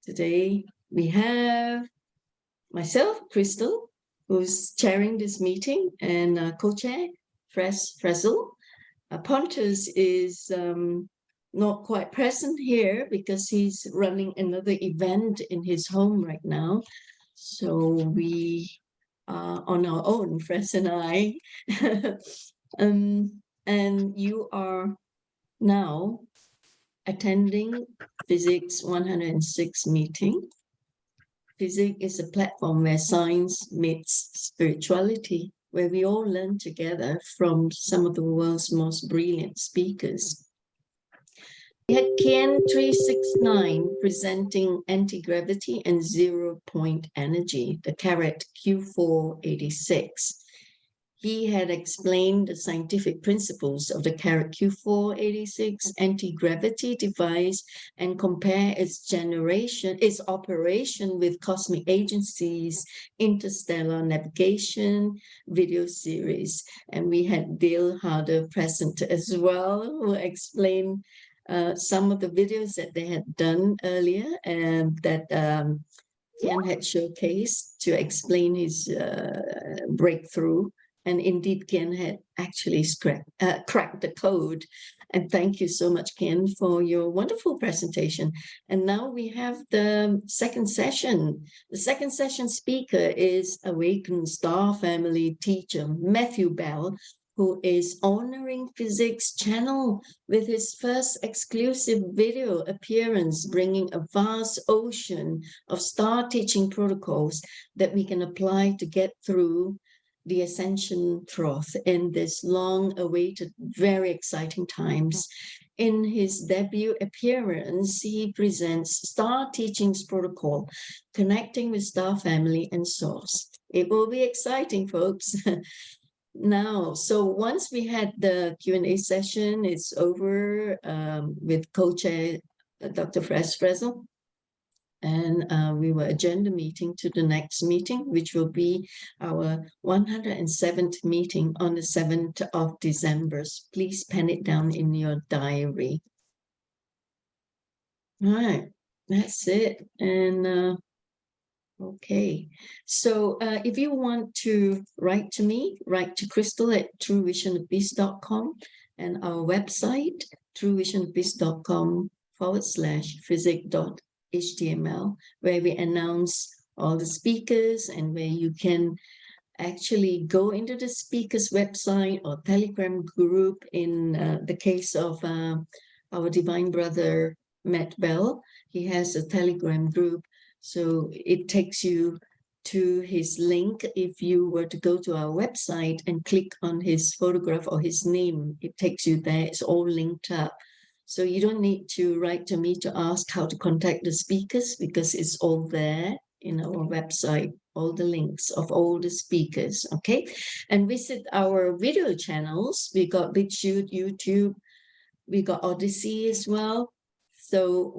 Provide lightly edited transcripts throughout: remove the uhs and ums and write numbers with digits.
Today we have myself, Crystal, who's chairing this meeting, and co-chair, Fresel. Pontus is not quite present here because he's running another event in his home right now. So we are on our own, Fres and I. And you are now attending FESIG 106 meeting. FESIG is a platform where science meets spirituality, where we all learn together from some of the world's most brilliant speakers. We had Ken 369 presenting anti-gravity and zero-point energy, the carat Q486. He had explained the scientific principles of the carat Q486 anti-gravity device and compare its operation with cosmic agencies, interstellar navigation, video series. And we had Bill Harder present as well, who explained some of the videos that they had done earlier and that Ken had showcased to explain his breakthrough. And indeed, Ken had actually cracked the code. And thank you so much, Ken, for your wonderful presentation. And now we have the second session. The second session speaker is Awakened Star Family teacher, Matthew Bell, who is honoring FESIG's channel with his first exclusive video appearance, bringing a vast ocean of star teaching protocols that we can apply to get through the ascension trough in this long-awaited, very exciting times. In his debut appearance, he presents Star Teachings Protocol, Connecting with Star Family and Source. It will be exciting, folks. Now, so once we had the Q&A session, it's over with co-chair Dr. Fresel. And we will adjourn the meeting to the next meeting, which will be our 107th meeting on the 7th of December. Please pen it down in your diary. All right, that's it. And okay, so if you want to write to me, write to Crystal at truevisionofpeace.com and our website, truevisionofpeace.com/FESIG.html, where we announce all the speakers and where you can actually go into the speaker's website or Telegram group. In the case of our divine brother, Matt Bell, he has a Telegram group. So it takes you to his link. If you were to go to our website and click on his photograph or his name, it takes you there. It's all linked up. So you don't need to write to me to ask how to contact the speakers because it's all there in our website, all the links of all the speakers, okay? And visit our video channels. We got BitChute, YouTube, we got Odyssey as well. So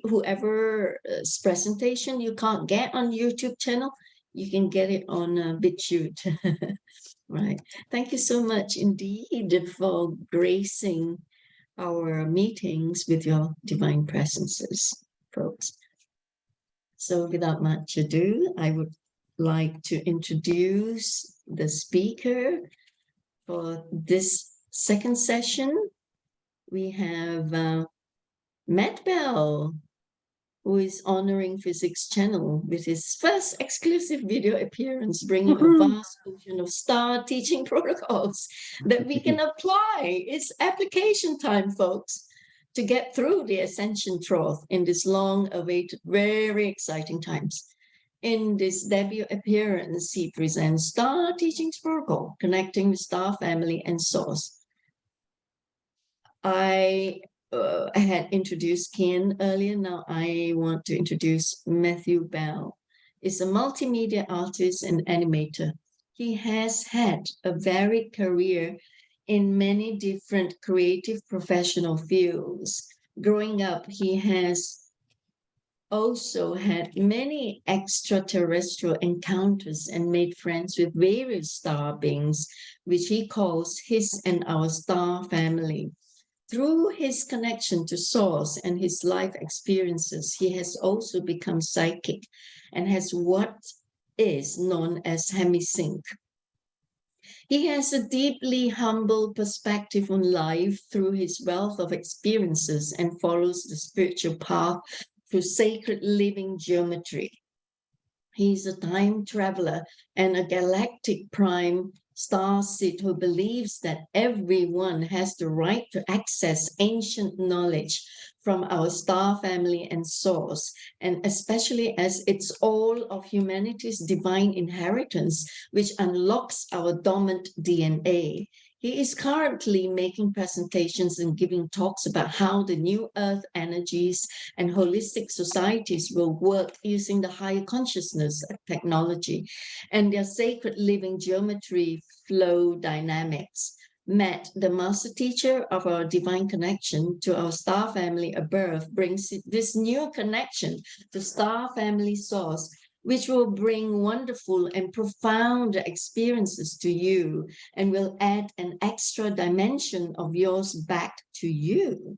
whoever's presentation you can't get on YouTube channel, you can get it on BitChute. Right. Thank you so much indeed for gracing our meetings with your divine presences, folks. So without much ado, I would like to introduce the speaker for this second session. We have Matt Bell, who is honoring FESIG's channel with his first exclusive video appearance, bringing a vast ocean of star teaching protocols that we can apply. It's application time, folks, to get through the ascension trough in this long-awaited, very exciting times. In this debut appearance, he presents Star Teachings Protocol, Connecting with Star Family and Source. I had introduced Ken earlier. Now I want to introduce Matthew Bell. He's a multimedia artist and animator. He has had a varied career in many different creative professional fields. Growing up, he has also had many extraterrestrial encounters and made friends with various star beings, which he calls his and our star family. Through his connection to Source and his life experiences, he has also become psychic and has what is known as hemisync. He has a deeply humble perspective on life through his wealth of experiences and follows the spiritual path through sacred living geometry. He's a time traveler and a galactic prime starseed who believes that everyone has the right to access ancient knowledge from our star family and source, and especially as it's all of humanity's divine inheritance, which unlocks our dormant DNA. He is currently making presentations and giving talks about how the new earth energies and holistic societies will work using the higher consciousness technology and their sacred living geometry flow dynamics. Matt, the master teacher of our divine connection to our star family above, brings this new connection to star family source, which will bring wonderful and profound experiences to you and will add an extra dimension of yours back to you.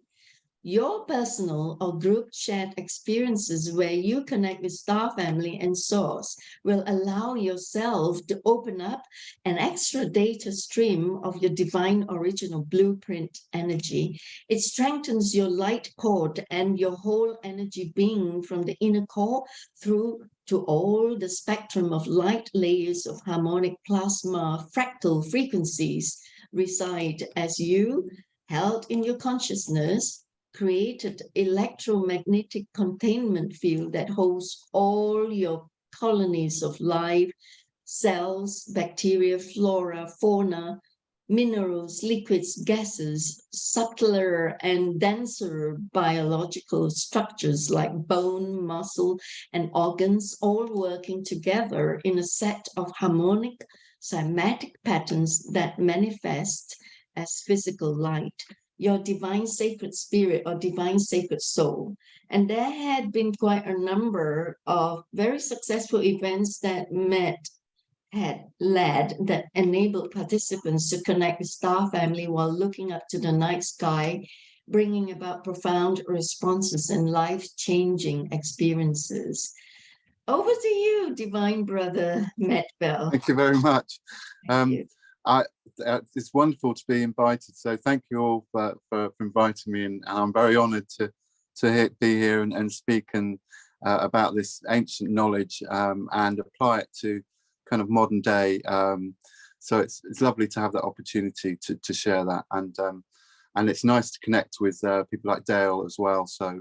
Your personal or group shared experiences where you connect with star family and source will allow yourself to open up an extra data stream of your divine original blueprint energy. It strengthens your light cord and your whole energy being from the inner core through to all the spectrum of light layers of harmonic plasma fractal frequencies reside as you, held in your consciousness, created electromagnetic containment field that holds all your colonies of life, cells, bacteria, flora, fauna, minerals, liquids, gases, subtler and denser biological structures like bone, muscle, and organs, all working together in a set of harmonic, cymatic patterns that manifest as physical light, your divine sacred spirit or divine sacred soul. And there had been quite a number of very successful events that Matt had led that enabled participants to connect with star family while looking up to the night sky, bringing about profound responses and life-changing experiences. Over to you, divine brother Matt Bell. Thank you very much. Thank you. It's wonderful to be invited, so thank you all for inviting me, and I'm very honoured to be here and speak about this ancient knowledge and apply it to kind of modern day. So it's lovely to have that opportunity to share that, and it's nice to connect with people like Dale as well. So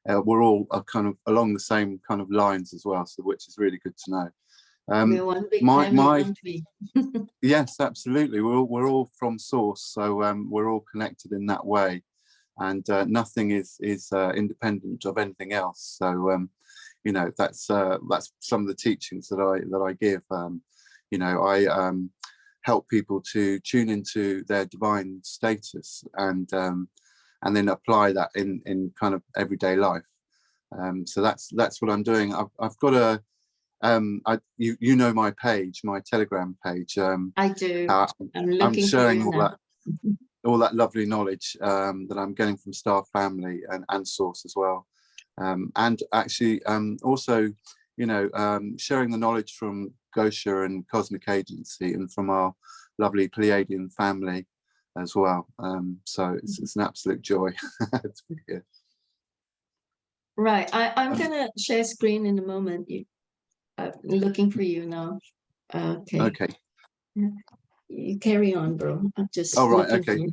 we're all kind of along the same kind of lines as well, so which is really good to know. We're one big family, aren't we? Yes, absolutely. We're all from source, so we're all connected in that way, and nothing is independent of anything else. So you know, that's some of the teachings that I give. You know, I help people to tune into their divine status and then apply that in kind of everyday life. So that's what I'm doing. I've got a you know my page, my Telegram page. I do. I'm sharing all that lovely knowledge that I'm getting from Star Family and Source as well, and actually also, you know, sharing the knowledge from Gosha and Cosmic Agency and from our lovely Pleiadian family as well. So it's an absolute joy to be here. Right, I'm gonna share screen in a moment. Looking for you now. Okay. You carry on, bro. I'm just okay.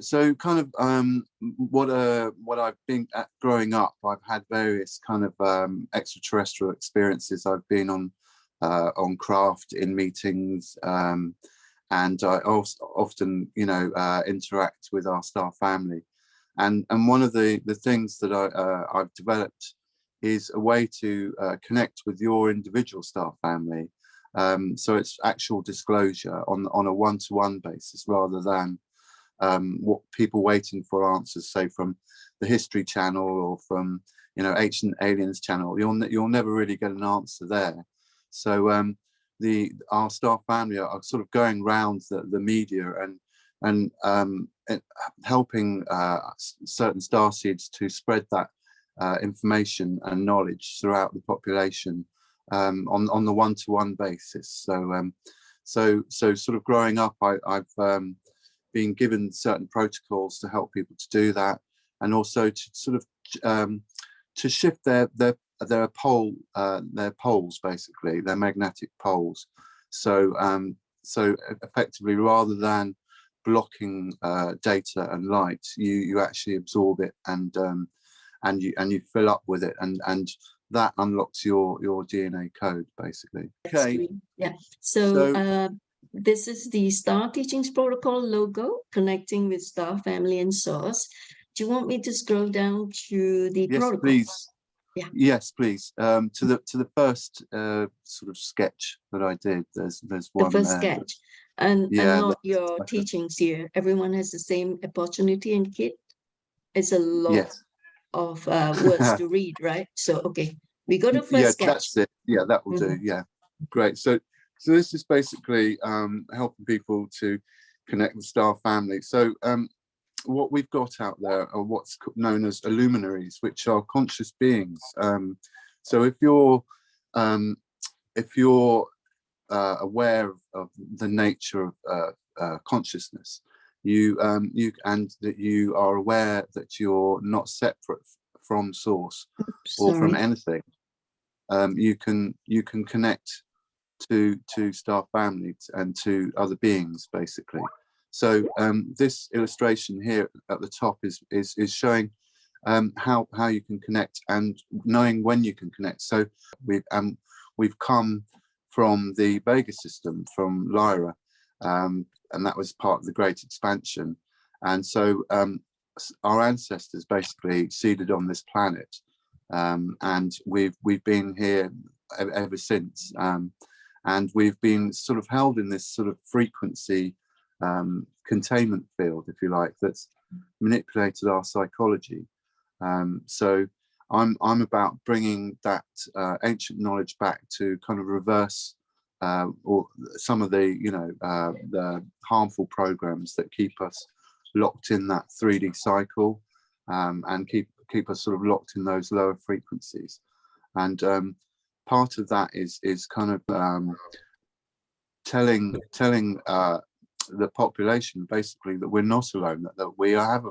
So kind of what I've been at growing up, I've had various kind of extraterrestrial experiences. I've been on craft in meetings, and I also often, you know, interact with our star family, and one of the things that I've developed is a way to connect with your individual star family. So it's actual disclosure on a one-to-one basis rather than what people waiting for answers, say from the History Channel or from, you know, Ancient Aliens Channel. You'll never really get an answer there. So our star family are sort of going round the media helping certain starseeds to spread that information and knowledge throughout the population on the one-to-one basis. So sort of growing up, I've been given certain protocols to help people to do that, and also to sort of to shift their poles, basically their magnetic poles. So effectively, rather than blocking data and light, you actually absorb it and you fill up with it, and that unlocks your DNA code, basically. Okay. Yeah. So this is the Star Teachings Protocol logo, connecting with Star Family and Source. Do you want me to scroll down to the protocol? Please. Yeah. Yes, please. To the first sort of sketch that I did. There's one. The first sketch, and not your like teachings here. Everyone has the same opportunity and kit. It's a lot of words to read, right? So okay, we go to first sketch. That's it. Yeah, that will do. Yeah, great. So this is basically helping people to connect with Star Family. So what we've got out there are what's known as luminaries, which are conscious beings. So if you're aware of the nature of consciousness, you and that you are aware that you're not separate from source or from anything, you can connect to Star Family and to other beings, basically. So this illustration here at the top is showing how you can connect and knowing when you can connect. So we've come from the Vega system, from Lyra, and that was part of the Great Expansion. And so our ancestors basically seeded on this planet, and we've been here ever since, and we've been sort of held in this sort of frequency containment field, if you like, that's manipulated our psychology. So I'm about bringing that ancient knowledge back to kind of reverse or some of the the harmful programs that keep us locked in that 3D cycle, and keep us sort of locked in those lower frequencies. And part of that is kind of telling the population basically that we're not alone, that we have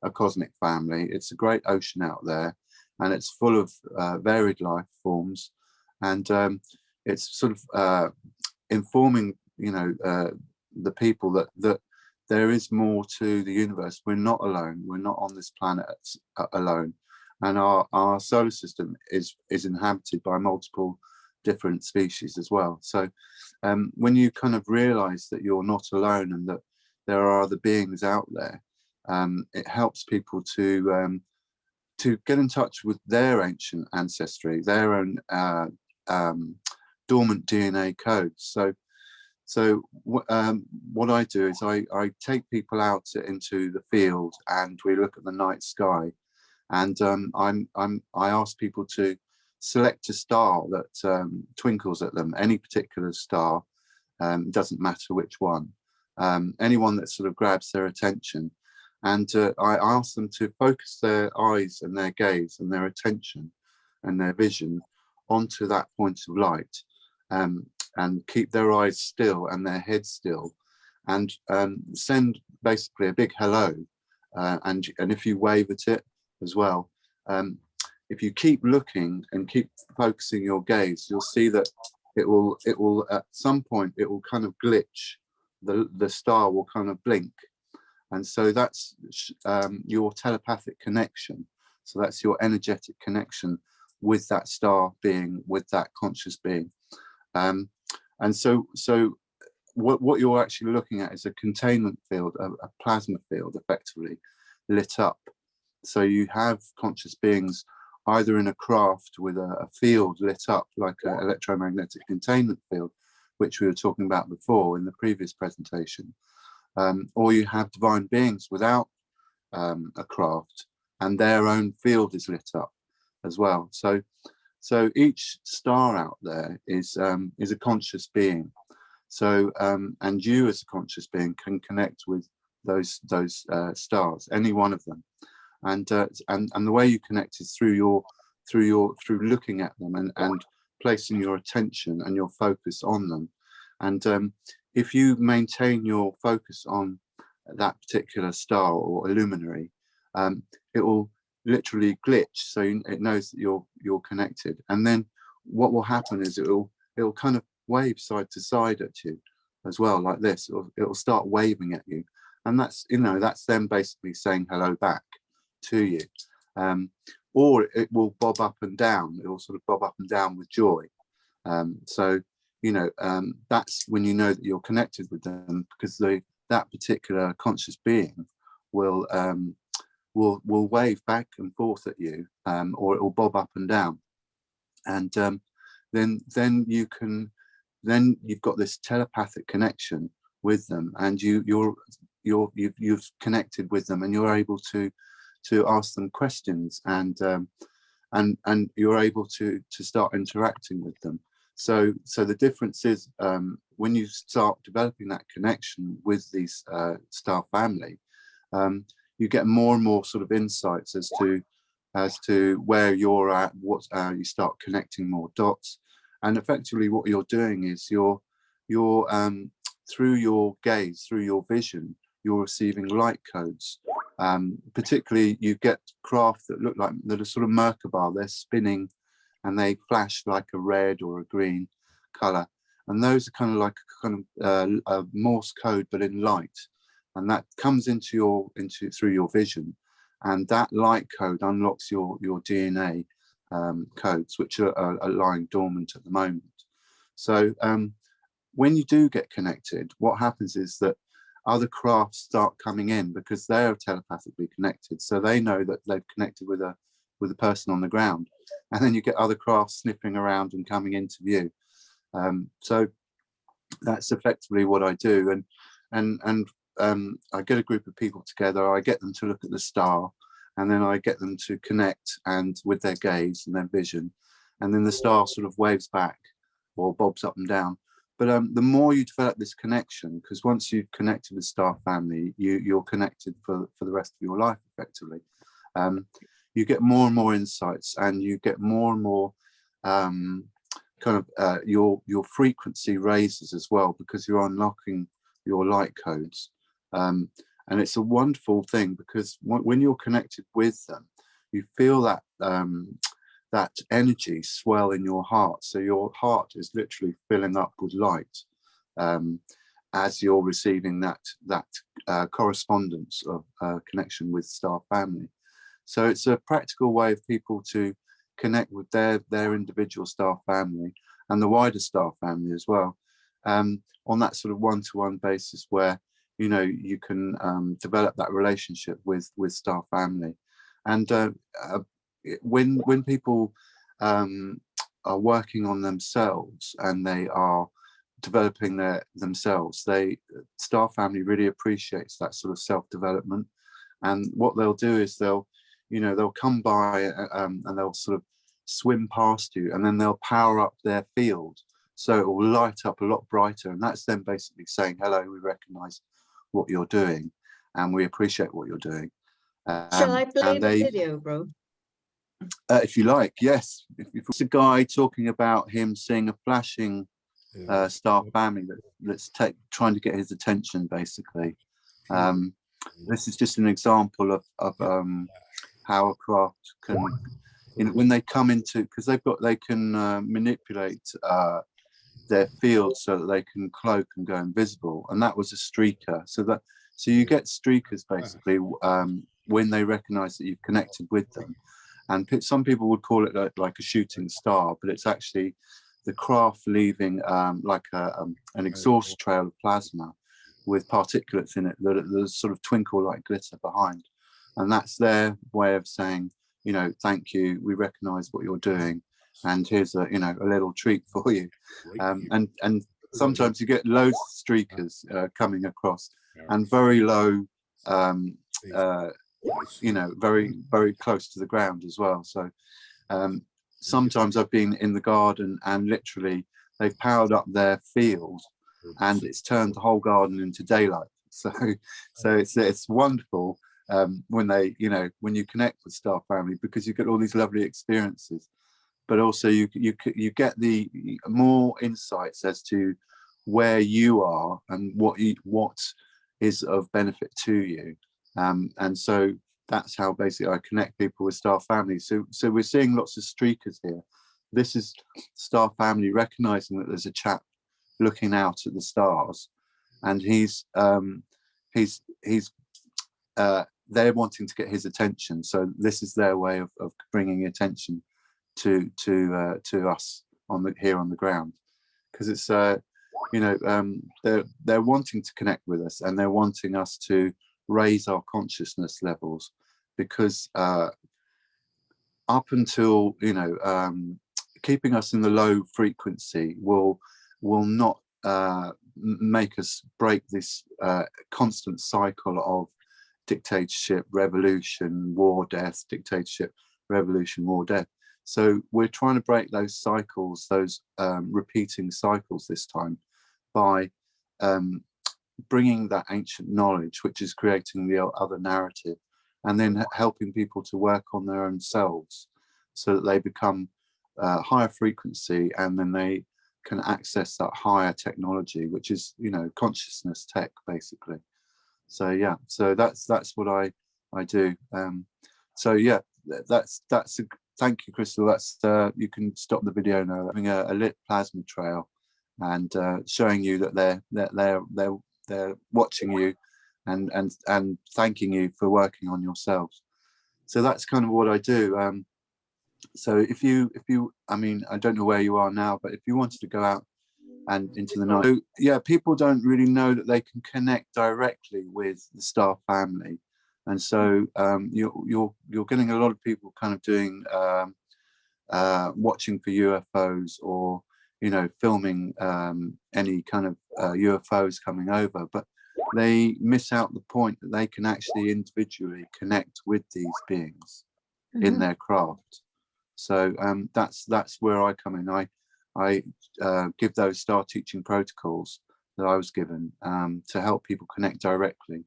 a cosmic family. It's a great ocean out there, and it's full of varied life forms, and it's sort of informing the people that there is more to the universe. We're not alone. We're not on this planet alone, and our solar system is inhabited by multiple different species as well. So when you kind of realize that you're not alone and that there are other beings out there, it helps people to get in touch with their ancient ancestry, their own dormant DNA codes. So what I do is I take people out into the field, and we look at the night sky, and I ask people to select a star that twinkles at them, any particular star, doesn't matter which one, anyone that sort of grabs their attention. And I ask them to focus their eyes and their gaze and their attention and their vision onto that point of light, and keep their eyes still and their head still, and send basically a big hello, and if you wave at it as well, if you keep looking and keep focusing your gaze, you'll see that it will at some point it will kind of glitch, the star will kind of blink, and so that's your telepathic connection. So that's your energetic connection with that star being, with that conscious being. And so what you're actually looking at is a containment field, a plasma field, effectively lit up. So you have conscious beings either in a craft with a field lit up like an electromagnetic containment field, which we were talking about before in the previous presentation, or you have divine beings without a craft, and their own field is lit up as well. So each star out there is a conscious being. So and you as a conscious being can connect with those stars, any one of them, and the way you connect is through looking at them and placing your attention and your focus on them. And if you maintain your focus on that particular star or a luminary, it will literally glitch, so it knows that you're connected. And then what will happen is it'll kind of wave side to side at you as well, like this. It'll start waving at you, and that's them basically saying hello back to you. Or it will bob up and down. It will sort of bob up and down with joy. So that's when you know that you're connected with them, because that particular conscious being will wave back and forth at you, or it will bob up and down, and then you've got this telepathic connection with them, and you've connected with them, and you're able to ask them questions, and you're able to start interacting with them. So the difference is, when you start developing that connection with these star family, you get more and more sort of insights as to where you're at. You start connecting more dots, and effectively what you're doing is you're through your gaze, through your vision, you're receiving light codes. Particularly, you get craft that are sort of Merkabah. They're spinning, and they flash like a red or a green color, and those are kind of like a Morse code, but in light, and that comes through your vision, and that light code unlocks your DNA codes, which are lying dormant at the moment. So when you do get connected, what happens is that other crafts start coming in, because they are telepathically connected, so they know that they've connected with a person on the ground, and then you get other crafts sniffing around and coming into view. So that's effectively what I do, and I get a group of people together. I get them to look at the star, and then I get them to connect and with their gaze and their vision, and then the star sort of waves back or bobs up and down. But the more you develop this connection, because once you've connected with star family, you're connected for the rest of your life, effectively. You get more and more insights, and you get more and more your frequency raises as well, because you're unlocking your light codes. And it's a wonderful thing, because when you're connected with them, you feel that that energy swell in your heart. So your heart is literally filling up with light as you're receiving that correspondence of connection with star family. So it's a practical way of people to connect with their individual star family and the wider star family as well, on that sort of one-to-one basis, where you can develop that relationship with star family. And when people are working on themselves and they are developing themselves, star family really appreciates that sort of self-development. And what they'll do is they'll come by and they'll sort of swim past you, and then they'll power up their field, so it will light up a lot brighter, and that's them basically saying, hello, we recognize what you're doing, and we appreciate what you're doing. Shall I play the video, bro? If you like, yes. If it's a guy talking about him seeing a flashing star family that's trying to get his attention, basically. This is just an example of how a craft can, when they come into, because they can manipulate their field so that they can cloak and go invisible, and that was a streaker. So you get streakers basically when they recognize that you've connected with them. And some people would call it like a shooting star, but it's actually the craft leaving like an exhaust trail of plasma with particulates in it that sort of twinkle like glitter behind. And that's their way of saying, thank you, we recognize what you're doing, and here's a little treat for you. And sometimes you get loads of streakers coming across, and very low, very, very close to the ground as well. So sometimes I've been in the garden, and literally they've powered up their field, and it's turned the whole garden into daylight. So it's wonderful when they, when you connect with star family, because you get all these lovely experiences, but also you get the more insights as to where you are and what is of benefit to you. And so that's how basically I connect people with star family. So we're seeing lots of streakers here. This is star family recognizing that there's a chap looking out at the stars, and they're wanting to get his attention. So this is their way of bringing attention to us here on the ground, because it's they're wanting to connect with us, and they're wanting us to raise our consciousness levels, because up until keeping us in the low frequency will not make us break this constant cycle of dictatorship, revolution, war, death, dictatorship, revolution, war, death. So we're trying to break those cycles, those repeating cycles this time, by bringing that ancient knowledge, which is creating the other narrative, and then helping people to work on their own selves so that they become higher frequency, and then they can access that higher technology, which is consciousness tech basically. So yeah, so that's what I do. So yeah, that's thank you, Crystal. That's you can stop the video now. Having a lit plasma trail, and showing you that they're watching you and thanking you for working on yourselves. So that's kind of what I do. So if you I mean, I don't know where you are now, but if you wanted to go out and into the night, so, yeah, people don't really know that they can connect directly with the star family, and so you're getting a lot of people kind of doing watching for UFOs, or filming any kind of UFOs coming over, but they miss out the point that they can actually individually connect with these beings in their craft. So that's where I come in. I give those star teaching protocols that I was given to help people connect directly,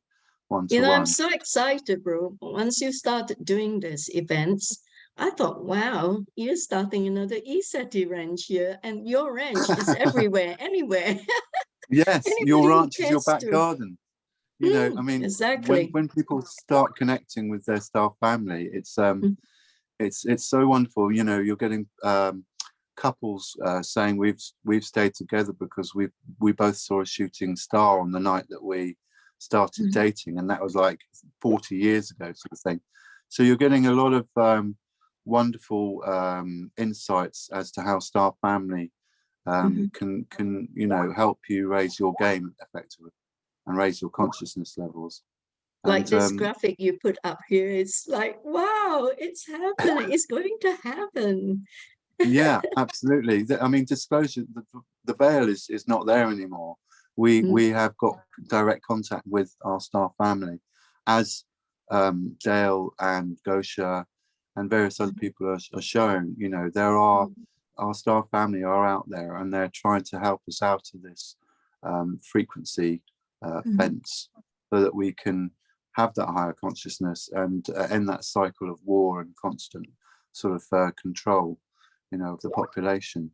one to one. I'm so excited, bro. Once you started doing these events, I thought, wow, you're starting another CSETI ranch here, and your ranch is everywhere, anywhere. Yes, your ranch is your back garden. I mean, exactly. when people start connecting with their star family, it's so wonderful. You're getting couples saying we've stayed together because we both saw a shooting star on the night that we started dating, and that was like 40 years ago, sort of thing. So you're getting a lot of wonderful insights as to how star family can help you raise your game effectively and raise your consciousness levels. Like this graphic you put up here, it's like, wow, it's happening. It's going to happen. Yeah, absolutely. I mean, disclosure, the veil is not there anymore. We have got direct contact with our star family, as Dale and Gosha and various other people are showing. There are our star family are out there, and they're trying to help us out of this frequency fence, so that we can have that higher consciousness and end that cycle of war and constant sort of control, of the population.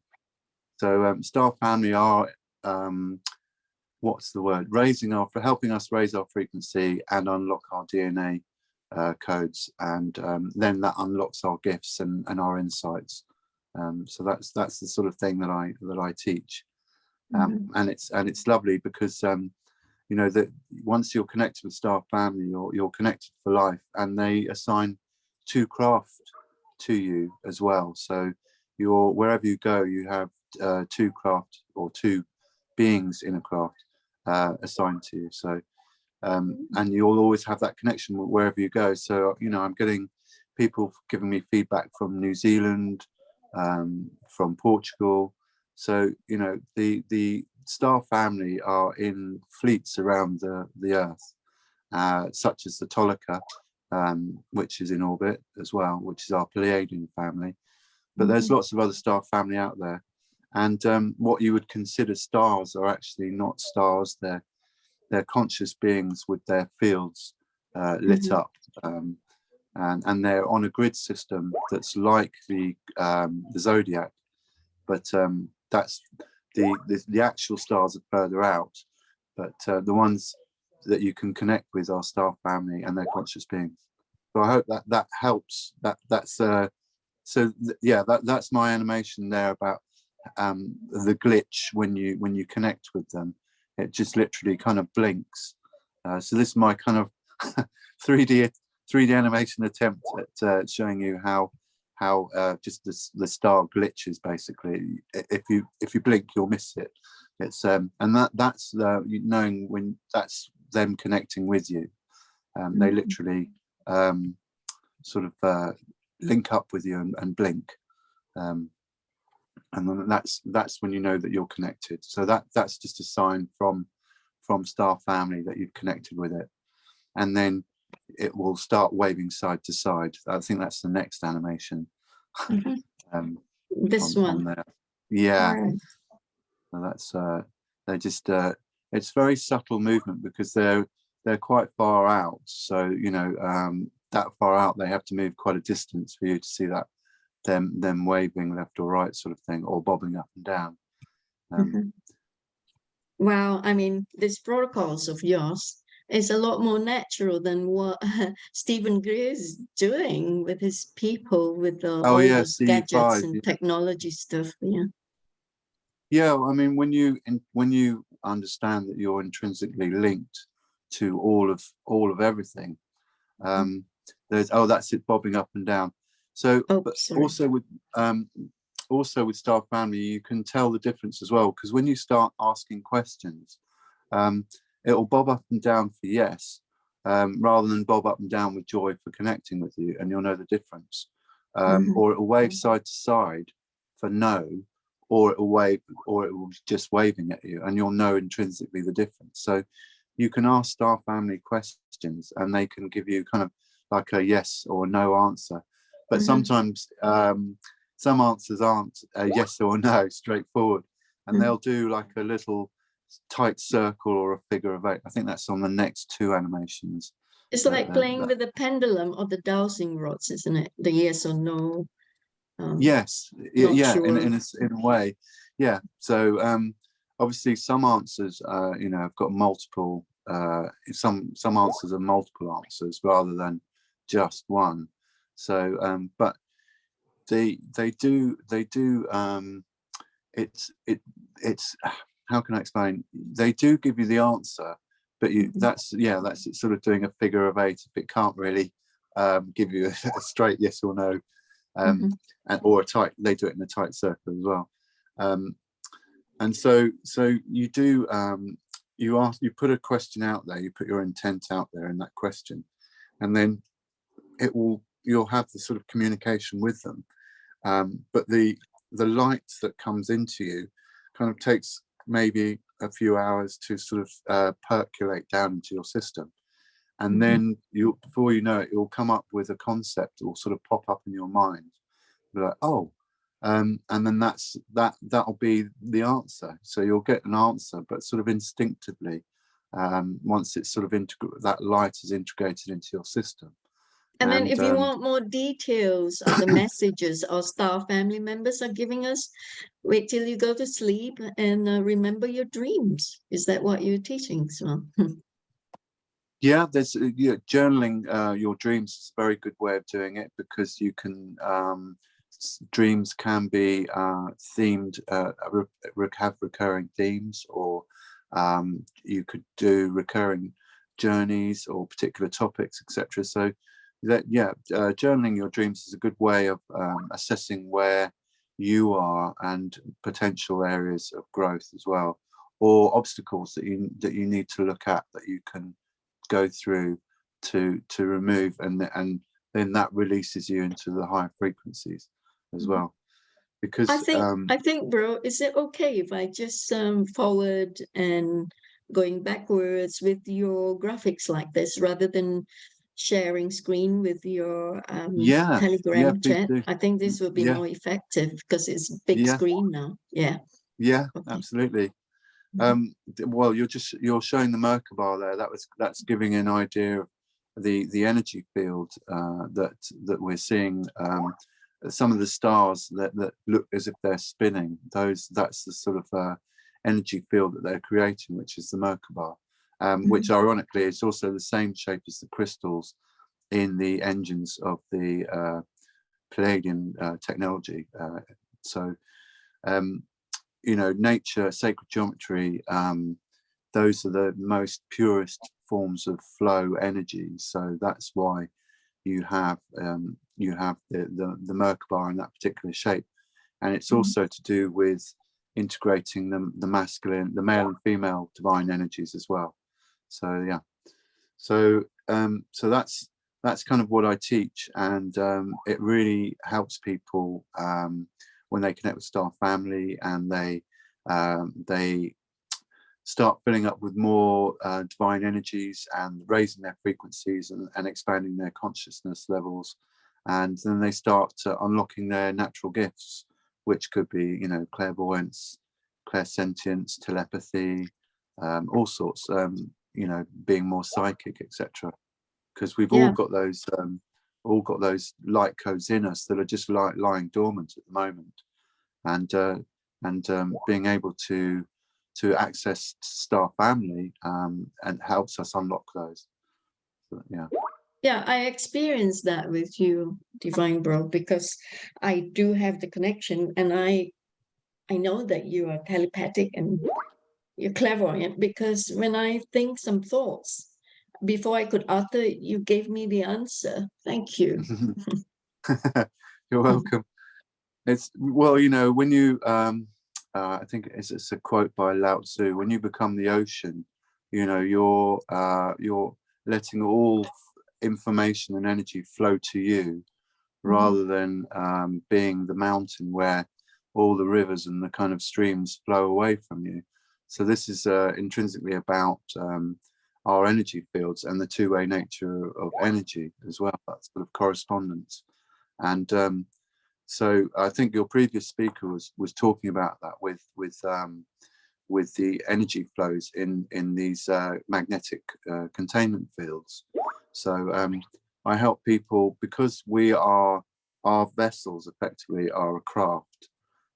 So star family are what's the word? Helping us raise our frequency and unlock our DNA codes, and then that unlocks our gifts and our insights. So that's the sort of thing that I teach, and it's lovely because that once you're connected with star family, you're connected for life, and they assign 2 craft to you as well. So wherever you go, you have 2 craft, or 2 beings in a craft assigned to you. So and you'll always have that connection wherever you go. So I'm getting people giving me feedback from New Zealand, from Portugal. So the star family are in fleets around the earth, such as the Tolaka, which is in orbit as well, which is our Pleiadian family. But there's lots of other star family out there, and what you would consider stars are actually not stars. they're conscious beings with their fields lit up, and they're on a grid system that's like the zodiac, but that's the actual stars are further out, but the ones that you can connect with are star family and their conscious beings. So I hope that helps. That's my animation there about the glitch when you connect with them. It just literally kind of blinks. So this is my kind of 3D animation attempt at showing you how just the star glitches. Basically, if you blink, you'll miss it. It's and that's knowing when that's them connecting with you. They literally sort of link up with you and blink, and then that's when you know that you're connected. So that's just a sign from star family that you've connected with it, and then it will start waving side to side. I think that's the next animation. This one on there. Yeah. right. So that's they're just it's very subtle movement because they're quite far out. So that far out, they have to move quite a distance for you to see that them waving left or right sort of thing, or bobbing up and down. Wow, I mean, these protocols of yours is a lot more natural than what Steven Greer is doing with his people, with all the gadgets and technology stuff. Yeah, I mean, when you understand that you're intrinsically linked to all of everything, there's that's it, bobbing up and down. So, but also with star family, you can tell the difference as well, because when you start asking questions, it'll bob up and down for yes, rather than bob up and down with joy for connecting with you, and you'll know the difference. Or it'll wave side to side for no, or it will be just waving at you, and you'll know intrinsically the difference. So you can ask star family questions and they can give you kind of like a yes or no answer, but sometimes some answers aren't a yes or no straightforward, and they'll do like a little tight circle or a figure of 8. I think that's on the next 2 animations. It's like playing with the pendulum or the dowsing rods, isn't it? The yes or no. Yes, yeah, sure. in a way, yeah. So obviously some answers have got multiple some answers are multiple answers rather than just one. So but they do it's how can I explain? They do give you the answer, but that's it, sort of doing a figure of 8 if it can't really give you a straight yes or no. Or a tight, they do it in a tight circle as well. And so you do you put a question out there, you put your intent out there in that question, and then you'll have the sort of communication with them. But the light that comes into you kind of takes maybe a few hours to sort of percolate down into your system, and then before you know it, you'll come up with a concept or sort of pop up in your mind. Be like, oh, and then that'll be the answer. So you'll get an answer, but sort of instinctively, once it's sort of that light is integrated into your system. And then if you want more details of the messages our star family members are giving us, wait till you go to sleep and remember your dreams. Is that what you're teaching? So yeah, there's journaling your dreams is a very good way of doing it, because you can dreams can be themed, have recurring themes, or you could do recurring journeys or particular topics, etc. So that journaling your dreams is a good way of assessing where you are and potential areas of growth as well, or obstacles that you need to look at, that you can go through to remove, and then that releases you into the higher frequencies as well. Because I think, bro, is it okay if I just forward and going backwards with your graphics like this, rather than sharing screen with your Telegram chat? I think this will be more effective because it's big screen now. Yeah. Okay. Absolutely. Well, you're showing the Merkaba there. That's giving an idea of the energy field that we're seeing. Some of the stars that look as if they're spinning. That's the sort of energy field that they're creating, which is the Merkaba, which ironically is also the same shape as the crystals in the engines of the Palladian technology. So. You know, nature, sacred geometry, those are the most purest forms of flow energy. So that's why you have the Merkaba in that particular shape. And it's also to do with integrating the masculine, the male and female divine energies as well. So yeah, so that's kind of what I teach, and it really helps people when they connect with star family and they start filling up with more divine energies and raising their frequencies and expanding their consciousness levels, and then they start unlocking their natural gifts, which could be, you know, clairvoyance, clairsentience, telepathy, all sorts, you know, being more psychic, etc. Because we've all got those light codes in us that are just lying dormant at the moment, and being able to access star family and helps us unlock those. So, yeah, I experienced that with you, Divine Bro, because I do have the connection, and I know that you are telepathic and you're clairvoyant, because when I think some thoughts, before I could utter, you gave me the answer. Thank you. You're welcome. It's, well, you know, when you I think it's a quote by Lao Tzu: when you become the ocean, you know, you're letting all information and energy flow to you, rather than being the mountain where all the rivers and the kind of streams flow away from you. So this is intrinsically about our energy fields and the two-way nature of energy as well, that sort of correspondence. And so I think your previous speaker was talking about that with the energy flows in these magnetic containment fields. So I help people, because our vessels effectively are a craft,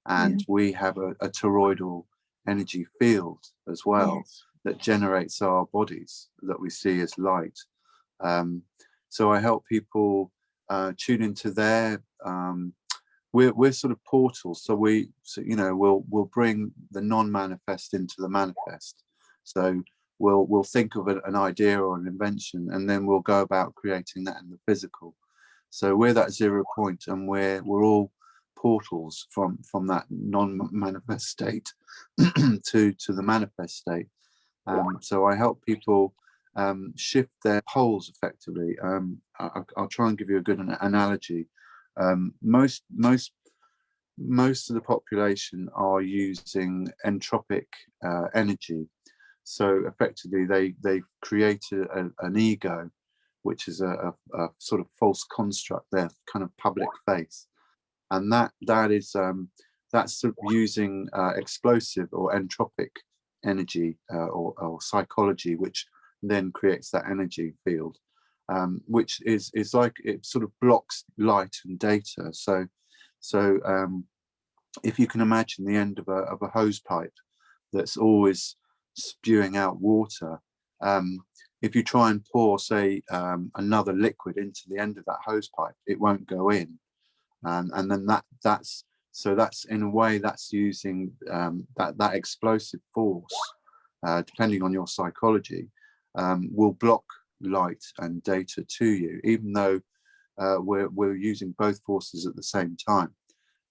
and we have a toroidal energy field as well, that generates our bodies that we see as light. So I help people tune into their we're sort of portals, so you know, we'll bring the non-manifest into the manifest. So we'll think of an idea or an invention, and then we'll go about creating that in the physical. So we're that 0 point, and we're all portals from that non-manifest state to the manifest state. So I help people shift their poles effectively. I'll try and give you a good analogy. Most of the population are using entropic energy. So effectively they create an ego, which is a sort of false construct, their kind of public face, and that is that's sort of using explosive or entropic energy or psychology, which then creates that energy field, which is like, it sort of blocks light and data. So if you can imagine the end of a hose pipe that's always spewing out water, if you try and pour, say, another liquid into the end of that hose pipe, it won't go in, and then that's in a way that's using that explosive force, depending on your psychology, will block light and data to you, even though we're using both forces at the same time.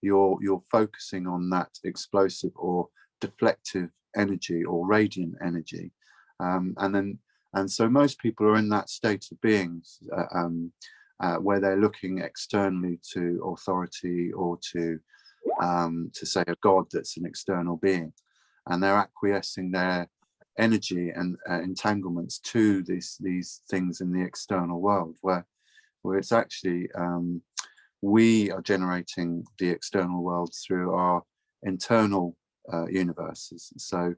You're focusing on that explosive or deflective energy or radiant energy, and so most people are in that state of being where they're looking externally to authority or to say a god that's an external being, and they're acquiescing their energy and entanglements to these things in the external world, where it's actually we are generating the external world through our internal universes. So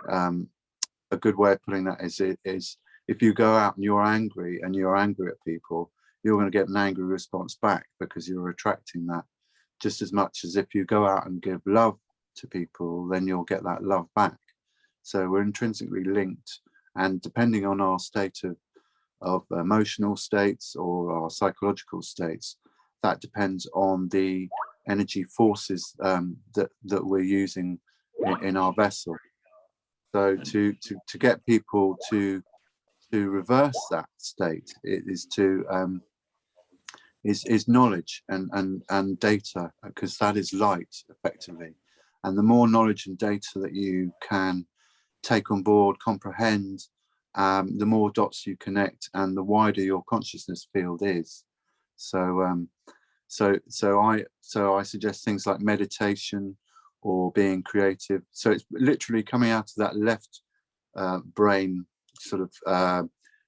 a good way of putting that is if you go out and you're angry at people, you're going to get an angry response back because you're attracting that, just as much as if you go out and give love to people, then you'll get that love back. So we're intrinsically linked, and depending on our state of emotional states or our psychological states, that depends on the energy forces that we're using in our vessel. So to get people to reverse that state is knowledge and data, because that is light effectively. And the more knowledge and data that you can take on board, comprehend, the more dots you connect and the wider your consciousness field is. So I suggest things like meditation or being creative. So it's literally coming out of that left brain sort of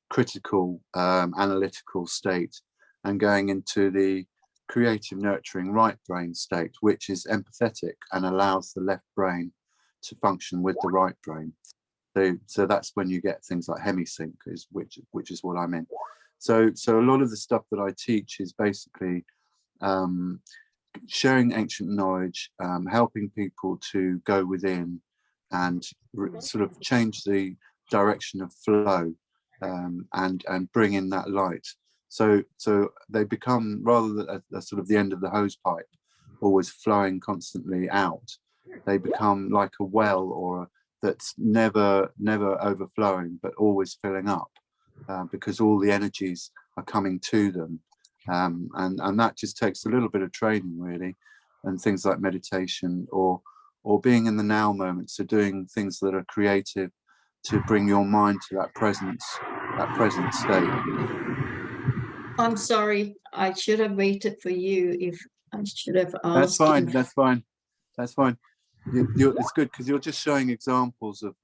critical, analytical state and going into the creative, nurturing right brain state, which is empathetic and allows the left brain to function with the right brain. So that's when you get things like hemisync, which is what I'm in. So a lot of the stuff that I teach is basically sharing ancient knowledge, helping people to go within and sort of change the direction of flow, and bring in that light. So they become, rather than a sort of the end of the hose pipe, always flowing constantly out, they become like a well or that's never overflowing but always filling up, because all the energies are coming to them, and that just takes a little bit of training really, and things like meditation or being in the now moment, so doing things that are creative to bring your mind to that present state. I'm sorry, I should have waited for you. If I should have asked. That's fine. That's fine. It's good because you're just showing examples of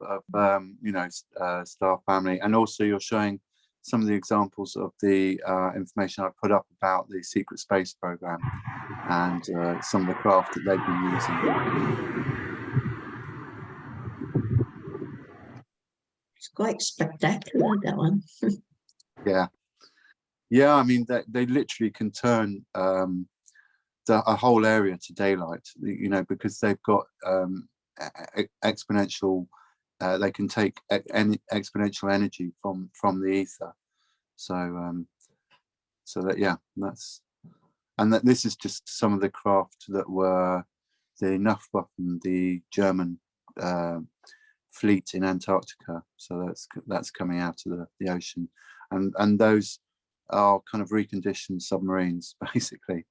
Star Family, and also you're showing some of the examples of the information I put up about the secret space program and some of the craft that they've been using. It's quite spectacular, that one. Yeah. I mean, they literally can turn a whole area to daylight, because they've got exponential. They can take exponential energy from the ether. So this is just some of the craft that were the Luftwaffe, the German fleet in Antarctica. So that's coming out of the ocean, and those are kind of reconditioned submarines basically.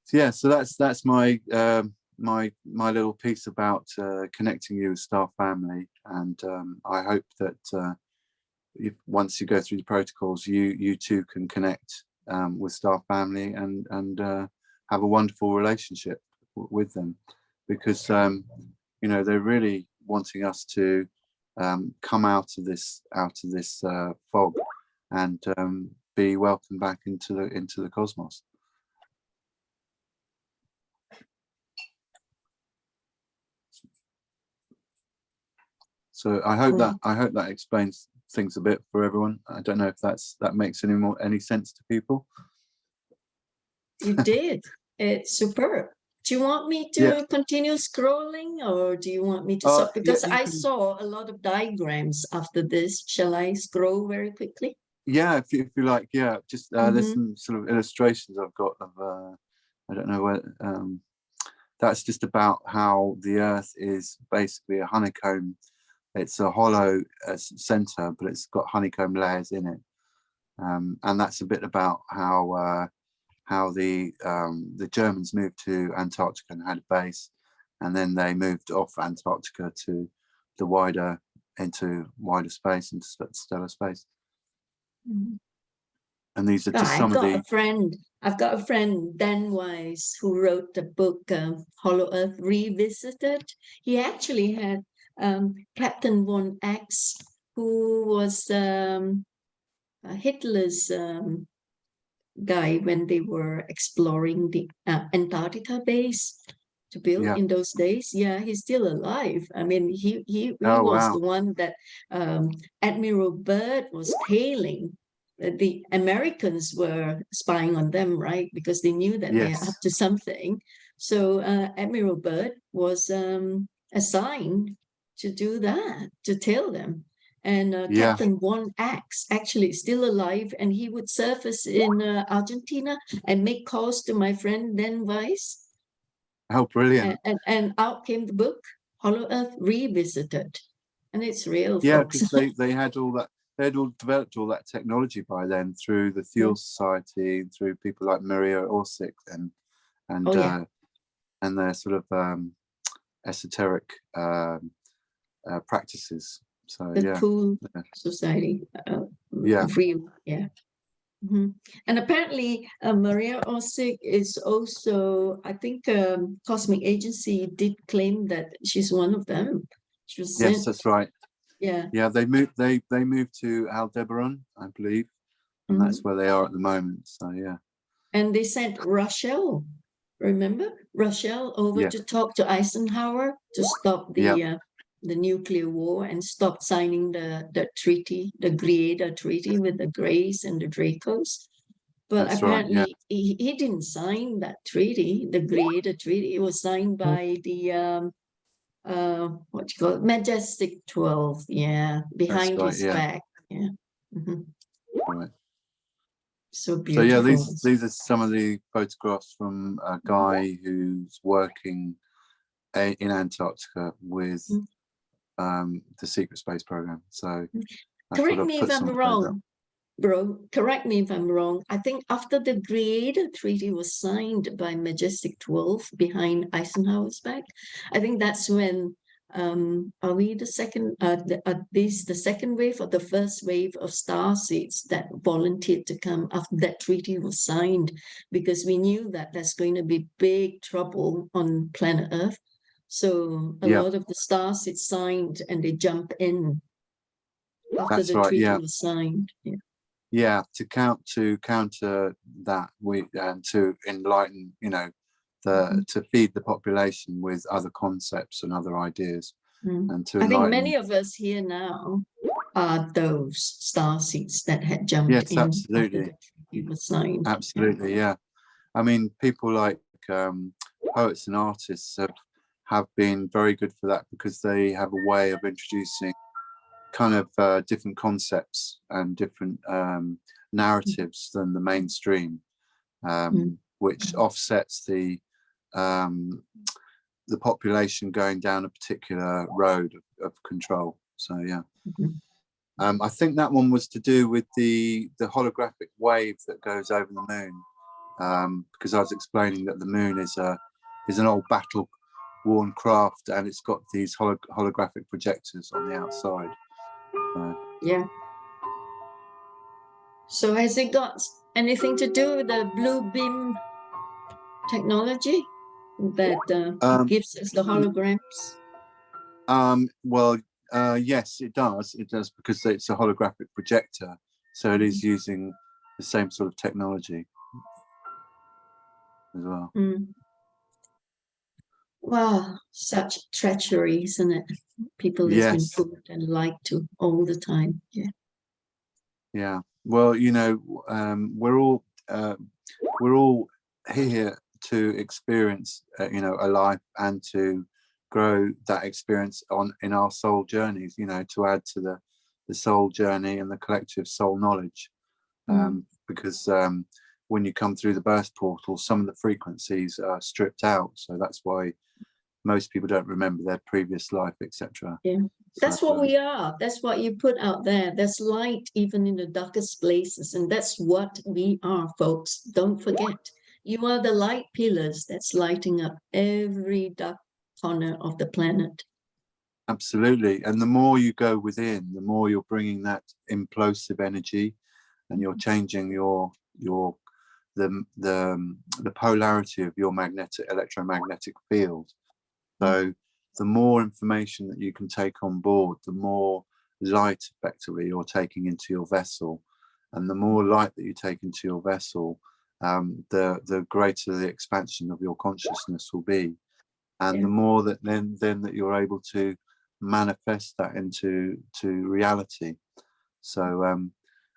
So that's my my little piece about connecting you with Star Family, and I hope that once you go through the protocols, you too can connect with Star Family and have a wonderful relationship with them, because they're really wanting us to come out of this fog and be welcomed back into the cosmos. So I hope that explains things a bit for everyone. I don't know if that makes any sense to people. You did. It's superb. Do you want me to continue scrolling, or do you want me to stop? Because I saw a lot of diagrams after this. Shall I scroll very quickly? Yeah, if you like. Yeah, just there's some sort of illustrations I've got of I don't know where. That's just about how the Earth is basically a honeycomb. It's a hollow center, but it's got honeycomb layers in it, and that's a bit about how the Germans moved to Antarctica and had a base, and then they moved off Antarctica to into wider space, into stellar space. Mm-hmm. And these are just some of the. I've got a friend, Dan Weiss, who wrote the book Hollow Earth Revisited. He actually had Captain von X, who was Hitler's guy when they were exploring the Antarctica base. to build Yeah. in those days. Yeah, he's still alive. I mean, he Oh, was wow. the one that Admiral Bird was hailing. The Americans were spying on them, right? Because they knew that they're Yes. up to something. So Admiral Bird was assigned to do that, to tell them. And Yeah. Captain Von Axe actually is still alive, and he would surface in Argentina and make calls to my friend then Weiss. How brilliant. And out came the book, Hollow Earth Revisited. And it's real, Yeah, folks. because they had all that, they had all developed all that technology by then through the Fuel Society, through people like Maria Orsic and their sort of esoteric practices. So The Cool Society. Real, yeah. And apparently, Maria Orsic is also, I think, Cosmic Agency did claim that she's one of them. She was sent. Yes, that's right. Yeah. Yeah, they moved to Aldebaran, I believe, and that's where they are at the moment. So yeah. And they sent Rushel, remember? Rushel over to talk to Eisenhower to stop the nuclear war and stop signing the treaty, the Greada Treaty with the Greys and the Dracos. But that's apparently right, yeah. he didn't sign that treaty, the Greada Treaty. It was signed by the what you call it, Majestic 12, behind right, his back. Yeah. Right. So beautiful. So these are some of the photographs from a guy who's working in Antarctica with the secret space program. So correct me if I'm wrong, bro. Correct me if I'm wrong. I think after the Greada Treaty was signed by Majestic 12 behind Eisenhower's back, I think that's when are we the second? The second wave or the first wave of starseeds that volunteered to come after that treaty was signed, because we knew that there's going to be big trouble on planet Earth. So a lot of the starseeds signed and they jump in after the treaty was signed. To counter that, and to enlighten, to feed the population with other concepts and other ideas, and to I think many of us here now are those starseeds that had jumped in after the treaty was signed. Absolutely, yeah. I mean, people like poets and artists have been very good for that, because they have a way of introducing kind of different concepts and different narratives than the mainstream, which offsets the population going down a particular road of control. So yeah. I think that one was to do with the holographic wave that goes over the moon, because I was explaining that the moon is an old battle-worn craft, and it's got these holographic projectors on the outside. Yeah. So has it got anything to do with the blue beam technology that gives us the holograms? Well, yes, it does. It does, because it's a holographic projector, so it is using the same sort of technology as well. Wow, such treachery, isn't it? People has been fooled and lied to all the time. Yeah. Well, we're all here to experience, a life, and to grow that experience in our soul journeys. To add to the soul journey and the collective soul knowledge, because when you come through the birth portal, some of the frequencies are stripped out. So that's why most people don't remember their previous life, etc. Yeah, that's what we are. That's what you put out there. There's light even in the darkest places, and that's what we are, folks. Don't forget, you are the light pillars that's lighting up every dark corner of the planet. Absolutely. And the more you go within, the more you're bringing that implosive energy, and you're changing the polarity of your electromagnetic field. So the more information that you can take on board, the more light effectively you're taking into your vessel, and the more light that you take into your vessel, the greater the expansion of your consciousness will be. and the more that then that you're able to manifest that into reality. So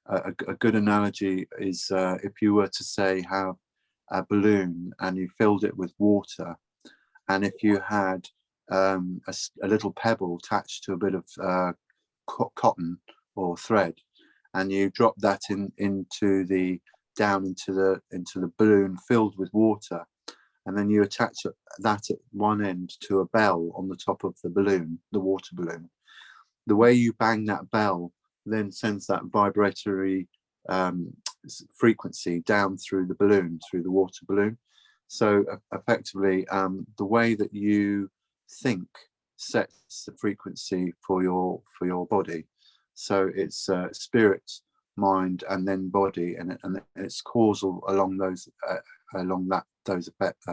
a good analogy is if you were to say have a balloon and you filled it with water, and if you had a little pebble attached to a bit of cotton or thread, and you drop that into the balloon filled with water, and then you attach that at one end to a bell on the top of the balloon, the water balloon. The way you bang that bell then sends that vibratory frequency down through the balloon, through the water balloon. So effectively, the way that you think sets the frequency for your body. So it's spirit, mind, and then body, and it's causal along those effects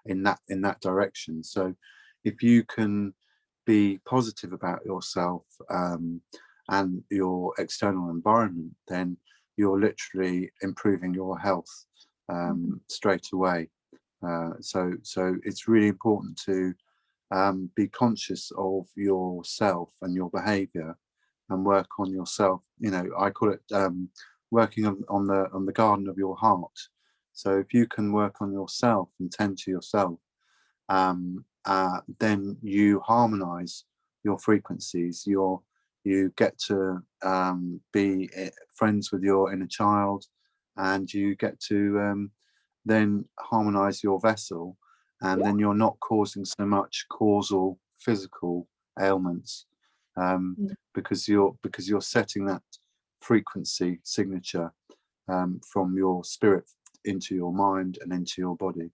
in that direction. So if you can be positive about yourself and your external environment, then you're literally improving your health straight away. So it's really important to be conscious of yourself and your behavior and work on yourself. You know, I call it working on the garden of your heart. So if you can work on yourself and tend to yourself, then you harmonize your frequencies. You get to be friends with your inner child, and you get to then harmonize your vessel, and then you're not causing so much causal physical ailments, because you're setting that frequency signature from your spirit into your mind and into your body.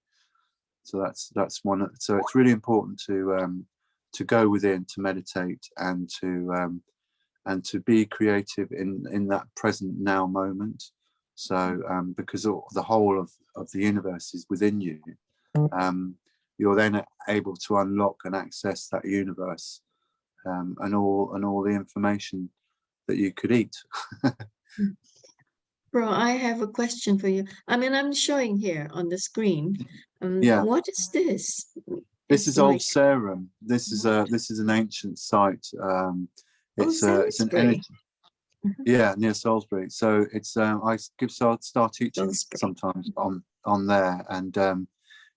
So that's one. So it's really important to go within, to meditate, and to be creative in that present now moment. So because the whole of the universe is within you, you're then able to unlock and access that universe and all the information that you could eat. Bro, I have a question for you. I mean, I'm showing here on the screen. Yeah. What is this? This It's is Old like, Sarum. This is an ancient site. It's an Salisbury. energy. Yeah, near Salisbury. So it's I give star teaching Salisbury. sometimes on there, and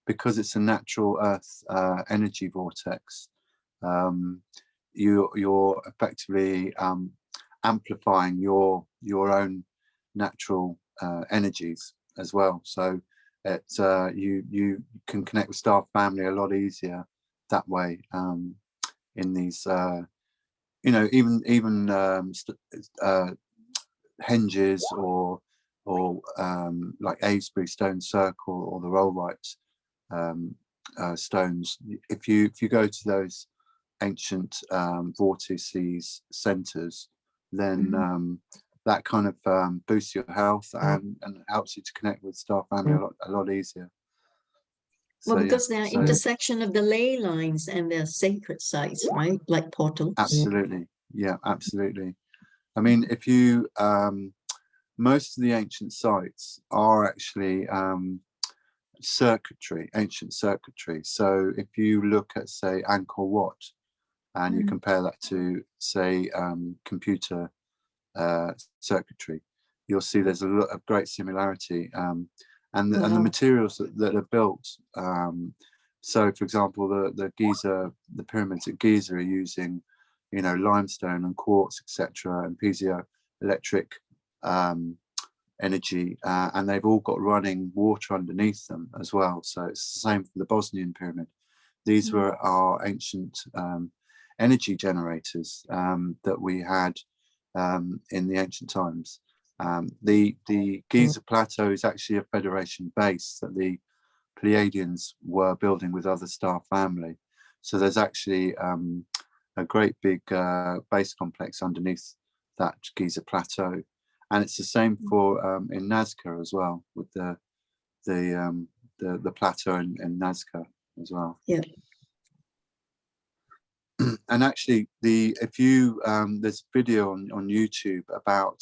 because it's a natural earth energy vortex, you're effectively amplifying your own natural energies as well. So you can connect with star family a lot easier that way, in these even henges or like Avebury stone circle or the rollright stones. If you go to those ancient vortices centers, then that kind of boosts your health and helps you to connect with star family a lot easier. Well, So, because they're intersection of the ley lines and their sacred sites, right? Like portals. Absolutely. Yeah, absolutely. I mean, if you most of the ancient sites are actually ancient circuitry. So if you look at, say, Angkor Wat, and you compare that to, say, computer circuitry, you'll see there's a lot of great similarity, and the materials that are built. So, for example, the Giza, the pyramids at Giza are using, limestone and quartz, etc., and piezoelectric energy, and they've all got running water underneath them as well. So it's the same for the Bosnian pyramid. These were our ancient energy generators that we had in the ancient times. The Giza Plateau is actually a Federation base that the Pleiadians were building with other star family. So there's actually a great big base complex underneath that Giza Plateau, and it's the same for in Nazca as well, with the plateau in Nazca as well. Yeah. And actually, if you there's a video on YouTube about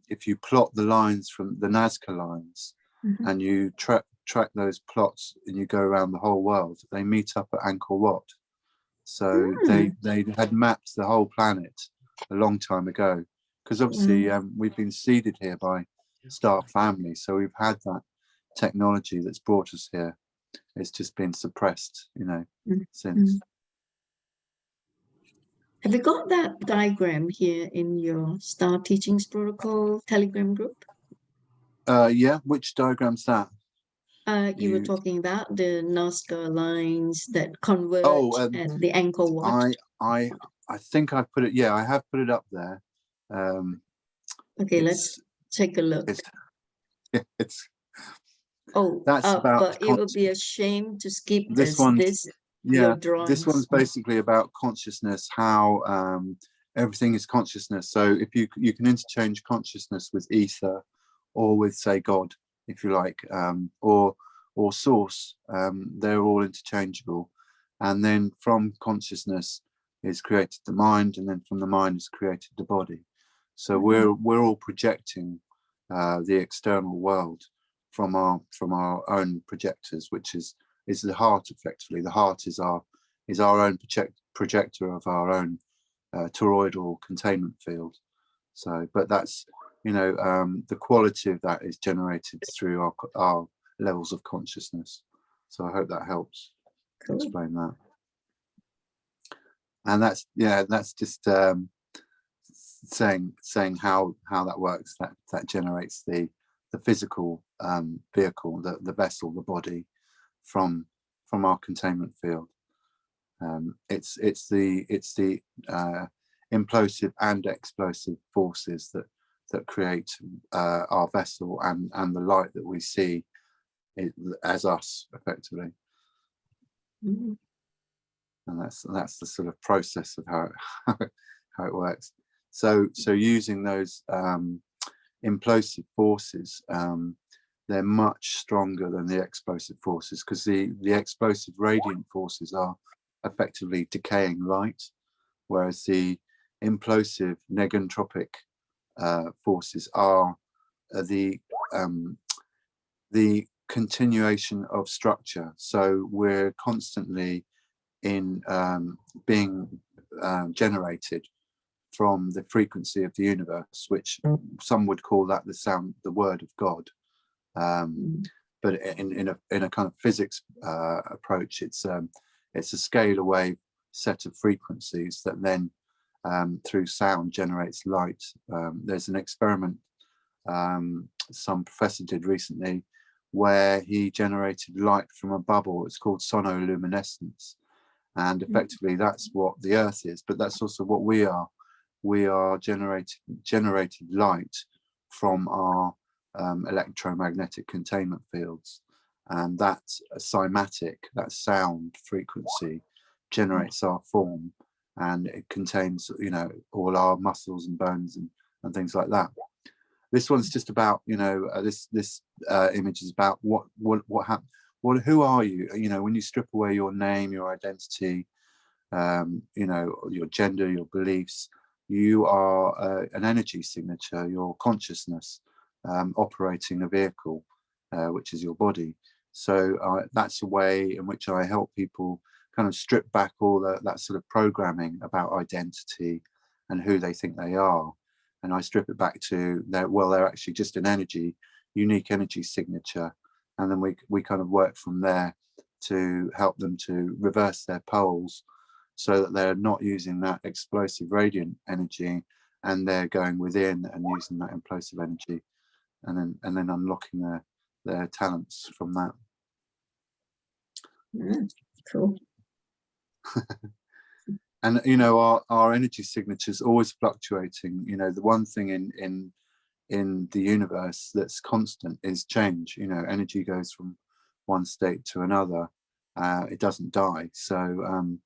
if you plot the lines from the Nazca lines and you track those plots and you go around the whole world, they meet up at Angkor Wat. So they had mapped the whole planet a long time ago, because obviously we've been seeded here by star family, so we've had that technology that's brought us here. It's just been suppressed, you know, since. Have you got that diagram here in your Star Teachings Protocol Telegram group? Yeah, which diagram's that? You were talking about the Nazca lines that converge and the Angkor Wat. I think I put it. Yeah, I have put it up there. Okay, let's take a look. It's that's about. But it would be a shame to skip this. This one's basically about consciousness. How everything is consciousness. So if you can interchange consciousness with ether, or with, say, God, if you like, or source. They're all interchangeable. And then from consciousness is created the mind, and then from the mind is created the body. So we're all projecting the external world from our own projectors, which is the heart. Effectively, the heart is our own projector of our own toroidal containment field. So, but that's, you know, the quality of that is generated through our levels of consciousness. So I hope that helps explain that. And that's just saying how that works. That generates the physical vehicle, the vessel, the body, from our containment field. It's the implosive and explosive forces that create our vessel and the light that we see as us, effectively. And that's the sort of process of how it works. So using those implosive forces, they're much stronger than the explosive forces, because the explosive radiant forces are effectively decaying light, whereas the implosive negentropic forces are the continuation of structure. So we're constantly in being generated from the frequency of the universe, which some would call that the word of God. But in a kind of physics approach, it's a scalar wave set of frequencies that then through sound generates light. There's an experiment some professor did recently where he generated light from a bubble. It's called sonoluminescence, and effectively that's what the Earth is, but that's also what we are. We are generated light from our electromagnetic containment fields, and that cymatic, that sound frequency, generates our form, and it contains, you know, all our muscles and bones and things like that. This one's just about, you know, this image is about what happened. Who are you? You know, when you strip away your name, your identity, you know, your gender, your beliefs, you are an energy signature, your consciousness, operating a vehicle, which is your body. So that's a way in which I help people kind of strip back all that sort of programming about identity and who they think they are. And I strip it back to they're actually just an unique energy signature. And then we kind of work from there to help them to reverse their poles so that they're not using that explosive radiant energy, and they're going within and using that implosive energy, and then unlocking their talents from that. Cool. And you know, our energy signature is always fluctuating. You know, the one thing in the universe that's constant is change. You know, energy goes from one state to another. It doesn't die. So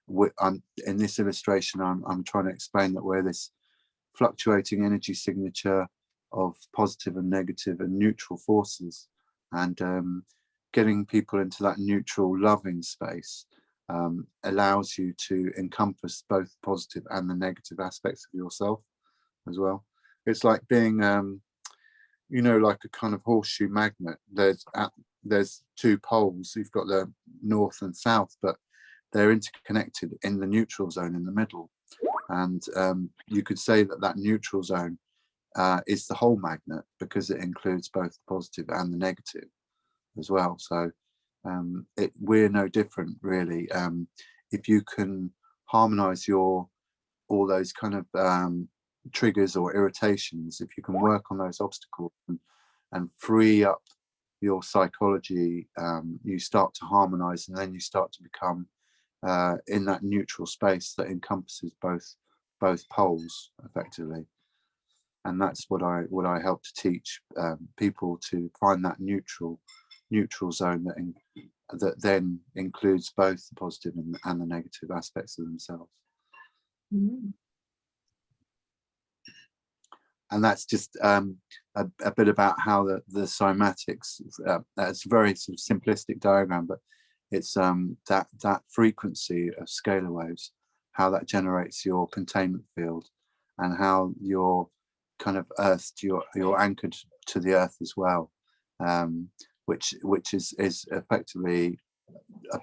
in this illustration, I'm trying to explain that we're this fluctuating energy signature of positive and negative and neutral forces, and getting people into that neutral, loving space allows you to encompass both the positive and the negative aspects of yourself as well. It's like being, you know, like a kind of horseshoe magnet. There's there's two poles. You've got the north and south, but they're interconnected in the neutral zone in the middle. And you could say that that neutral zone is the whole magnet, because it includes both the positive and the negative as well. So we're no different, really. If you can harmonize all those kind of triggers or irritations, if you can work on those obstacles and free up your psychology, you start to harmonize, and then you start to become in that neutral space that encompasses both poles effectively. And that's what I help to teach people, to find that neutral zone that then includes both the positive and the negative aspects of themselves. Mm. And that's just a bit about how the cymatics, it's a very sort of simplistic diagram, but it's that frequency of scalar waves, how that generates your containment field, and how you're kind of earthed, you're anchored to the earth as well, which is effectively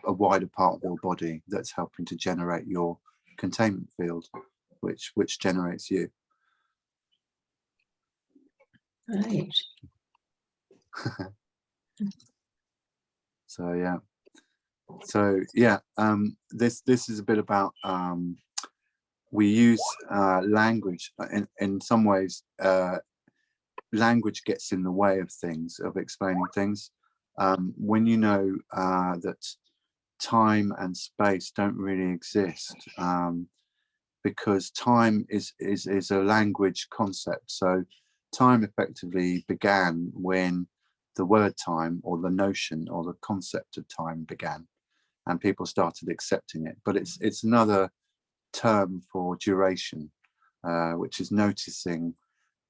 a wider part of your body that's helping to generate your containment field, which generates you. Right. So yeah, this is a bit about we use language in some ways. Language gets in the way of things, of explaining things. When you know that time and space don't really exist, because time is a language concept. So time effectively began when the word time, or the notion or the concept of time, began, and people started accepting it. But it's another term for duration, which is noticing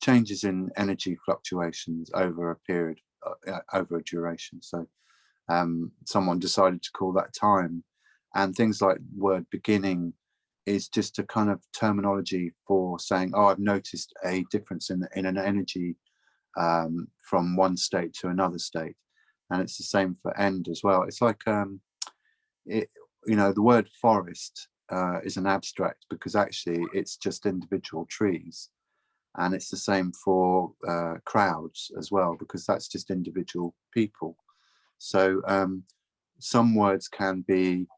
changes in energy fluctuations over a period, over a duration. So someone decided to call that time, and things like word beginning is just a kind of terminology for saying, oh, I've noticed a difference in an energy from one state to another state. And it's the same for end as well. It's like the word forest is an abstract, because actually it's just individual trees. And it's the same for crowds as well, because that's just individual people. So some words can be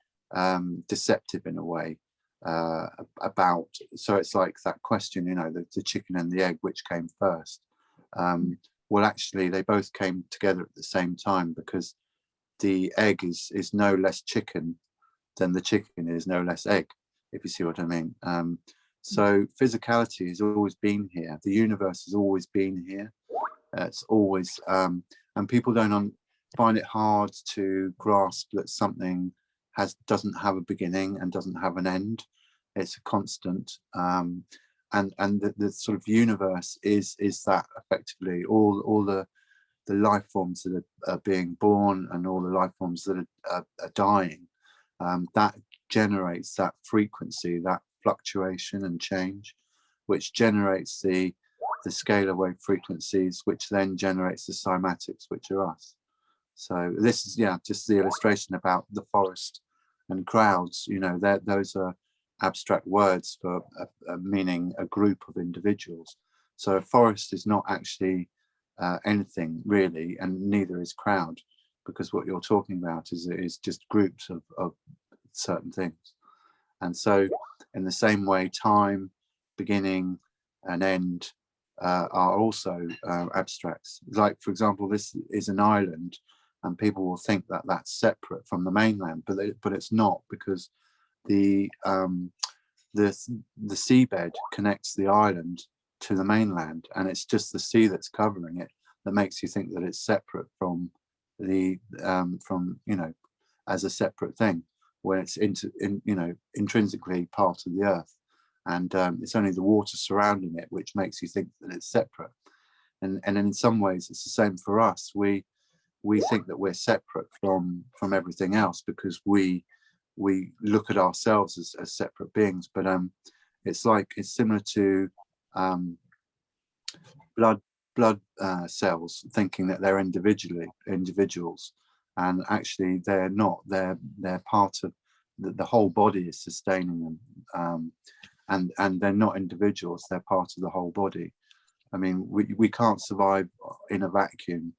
deceptive in a way, about, so it's like that question, the chicken and the egg, which came first? Well, actually they both came together at the same time, because the egg is no less chicken than the chicken is no less egg, if you see what I mean. So physicality has always been here. The universe has always been here. It's always, and people don't find it hard to grasp that something doesn't have a beginning and doesn't have an end. It's a constant, and the sort of universe is that effectively all the life forms that are being born, and all the life forms that are dying. That generates that frequency, that fluctuation and change, which generates the scalar wave frequencies, which then generates the cymatics, which are us. So this is just the illustration about the forest and crowds. Those are abstract words for meaning a group of individuals. So a forest is not actually anything really, and neither is crowd, because what you're talking about is just groups of certain things. And so in the same way, time, beginning and end are also abstracts. Like, for example, this is an island, and people will think that that's separate from the mainland, but it's not, because the seabed connects the island to the mainland, and it's just the sea that's covering it that makes you think that it's separate from as a separate thing, when it's intrinsically part of the earth, and it's only the water surrounding it which makes you think that it's separate. And in some ways it's the same for us. We think that we're separate from everything else, because we look at ourselves as separate beings. But it's similar to blood cells thinking that they're individuals, and actually they're not. They're part of the whole body is sustaining them, and they're not individuals. They're part of the whole body. I mean, we can't survive in a vacuum.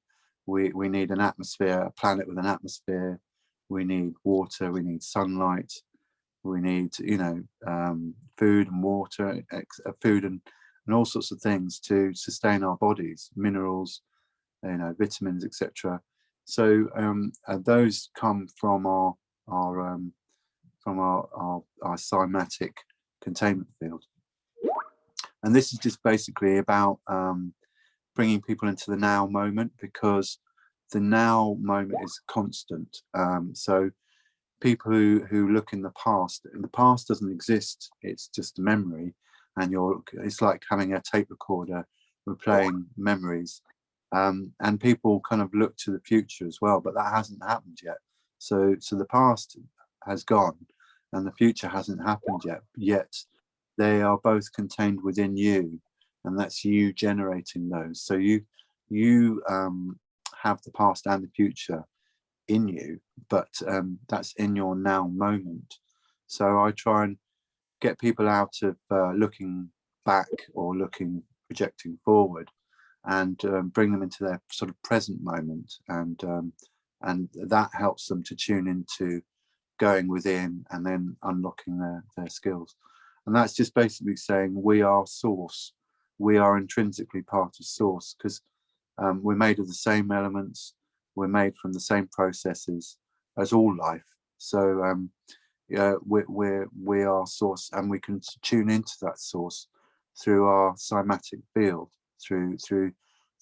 We need an atmosphere, a planet with an atmosphere. We need water. We need sunlight. We need, you know, food and water, food and all sorts of things to sustain our bodies, minerals, you know, vitamins, etc. So those come from our cymatic containment field. And this is just basically about bringing people into the now moment, because the now moment is constant. So people who look in the past doesn't exist. It's just a memory, and it's like having a tape recorder replaying memories. And people kind of look to the future as well, but that hasn't happened yet. So the past has gone, and the future hasn't happened yet. Yet they are both contained within you, and that's you generating those. So you have the past and the future in you, but that's in your now moment. So I try and get people out of looking back or projecting forward, and bring them into their sort of present moment, and that helps them to tune into going within and then unlocking their skills. And that's just basically saying we are source. We are intrinsically part of source, because we're made of the same elements. We're made from the same processes as all life. So yeah, we are source, and we can tune into that source through our cymatic field, through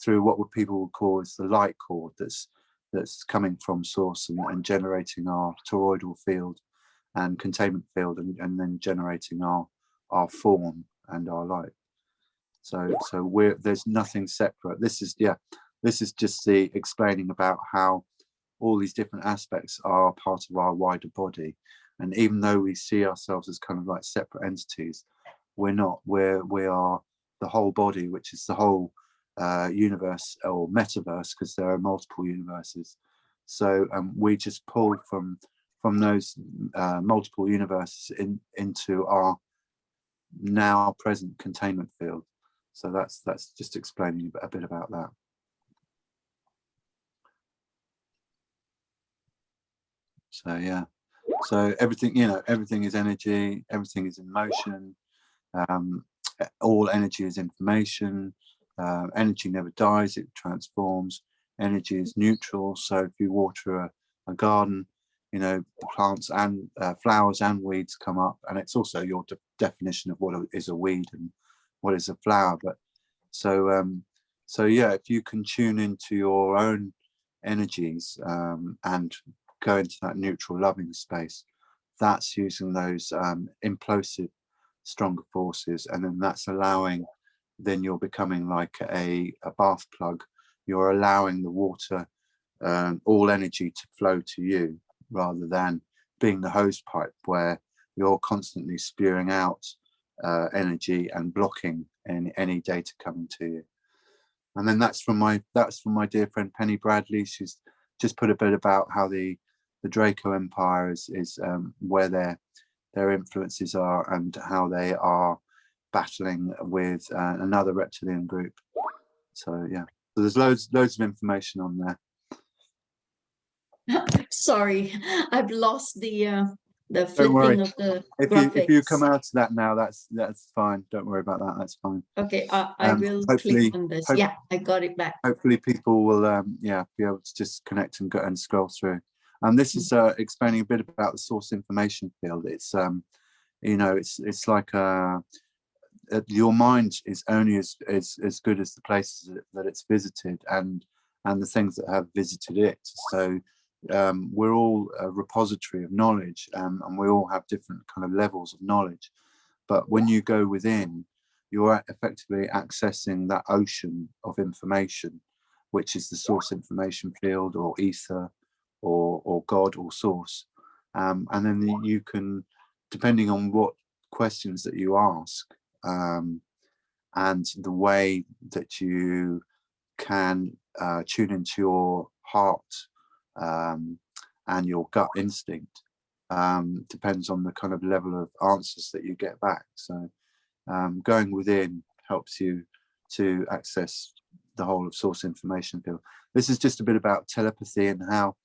what people would call is the light cord that's coming from source and generating our toroidal field and containment field, and then generating our form and our light. So there's nothing separate. This is just the explaining about how all these different aspects are part of our wider body. And even though we see ourselves as kind of like separate entities, we're not. We are the whole body, which is the whole universe or metaverse, because there are multiple universes. So we just pull from those multiple universes into our now present containment field. So that's just explaining a bit about that. So yeah, so everything, you know, everything is energy, everything is in motion, all energy is information. Energy never dies, it transforms. Energy is neutral, so if you water a garden, you know, plants and flowers and weeds come up, and it's also your definition of what is a weed and what is a flower. But so yeah, if you can tune into your own energies and go into that neutral loving space, that's using those implosive stronger forces, and then that's allowing, then you're becoming like a bath plug. You're allowing the water, all energy to flow to you, rather than being the hose pipe where you're constantly spewing out energy and blocking any data coming to you. And then that's from my dear friend Penny Bradley. She's just put a bit about how the Draco Empire is where their influences are, and how they are battling with another reptilian group. So yeah, so there's loads of information on there. Sorry, I've lost the flipping of the graphics. If you come out to that now, that's fine. Don't worry about that. That's fine. Okay, I will click on this. Yeah, I got it back. Hopefully people will be able to just connect and go and scroll through. And this is explaining a bit about the source information field. It's you know, it's like your mind is only as good as the places that it's visited and the things that have visited it. So we're all a repository of knowledge, and we all have different kind of levels of knowledge. But when you go within, you're effectively accessing that ocean of information, which is the source information field, or ether, or God, or source. And then you can, depending on what questions that you ask, and the way that you can tune into your heart and your gut instinct. Depends on the kind of level of answers that you get back. So going within helps you to access the whole of source information field. This is just a bit about telepathy and how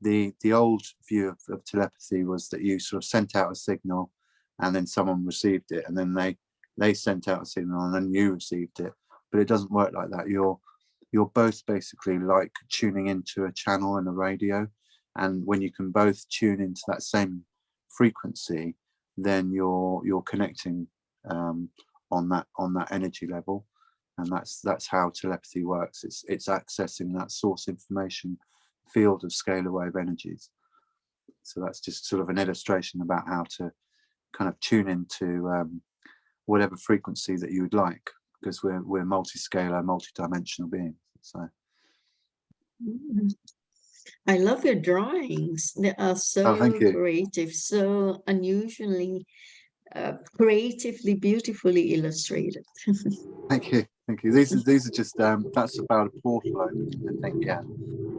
the old view of telepathy was that you sort of sent out a signal and then someone received it, and then they sent out a signal and then you received it. But it doesn't work like that. You're both basically like tuning into a channel in a radio, and when you can both tune into that same frequency, then you're connecting on that energy level. And that's how telepathy works. It's accessing that source information field of scalar wave energies. So that's just sort of an illustration about how to kind of tune into whatever frequency that you would like, because we're multi-scalar, multi-dimensional beings. So I love your drawings. They are so thank you. creative, so unusually creatively, beautifully illustrated. Thank you. These are just that's about a portal opening, I think. Yeah,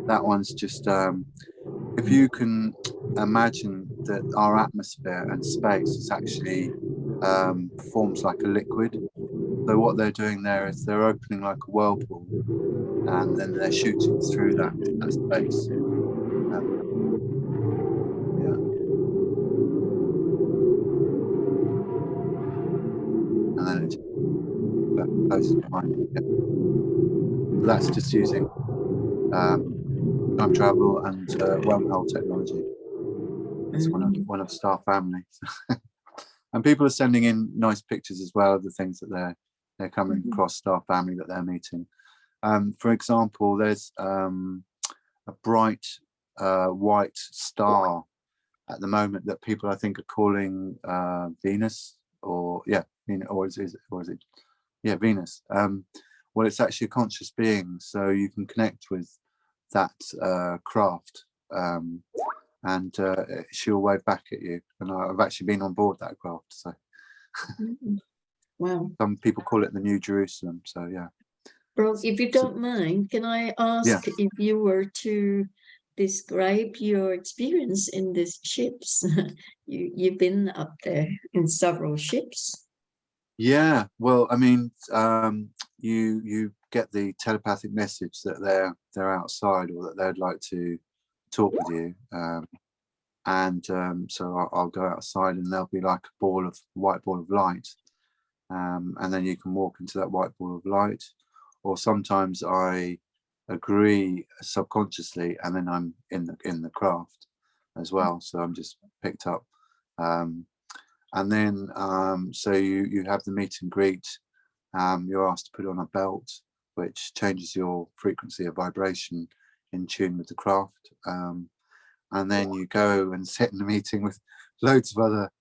that one's just if you can imagine that our atmosphere and space is actually forms like a liquid. So what they're doing there is they're opening like a whirlpool, and then they're shooting through that space. Yeah. And then it closes behind it. Yeah. So that's just using time travel and wormhole technology. It's one of Star Family. And people are sending in nice pictures as well of the things that they're coming across Star Family that they're meeting. For example, there's a bright white star at the moment that people I think are calling Venus, or is it Venus. Well, it's actually a conscious being, so you can connect with that craft, and she'll wave back at you. And I've actually been on board that craft, so wow. Some people call it the New Jerusalem. So yeah. Bro, if you don't mind, can I ask if you were to describe your experience in these ships? You've been up there in several ships. Yeah, well, I mean, you get the telepathic message that they're outside, or that they'd like to talk with you, so I'll go outside, and there'll be like a white ball of light, and then you can walk into that white ball of light, or sometimes I agree subconsciously, and then I'm in the craft as well, so I'm just picked up. And then, so you have the meet and greet. You're asked to put on a belt, which changes your frequency of vibration in tune with the craft. And then you go and sit in a meeting with loads of other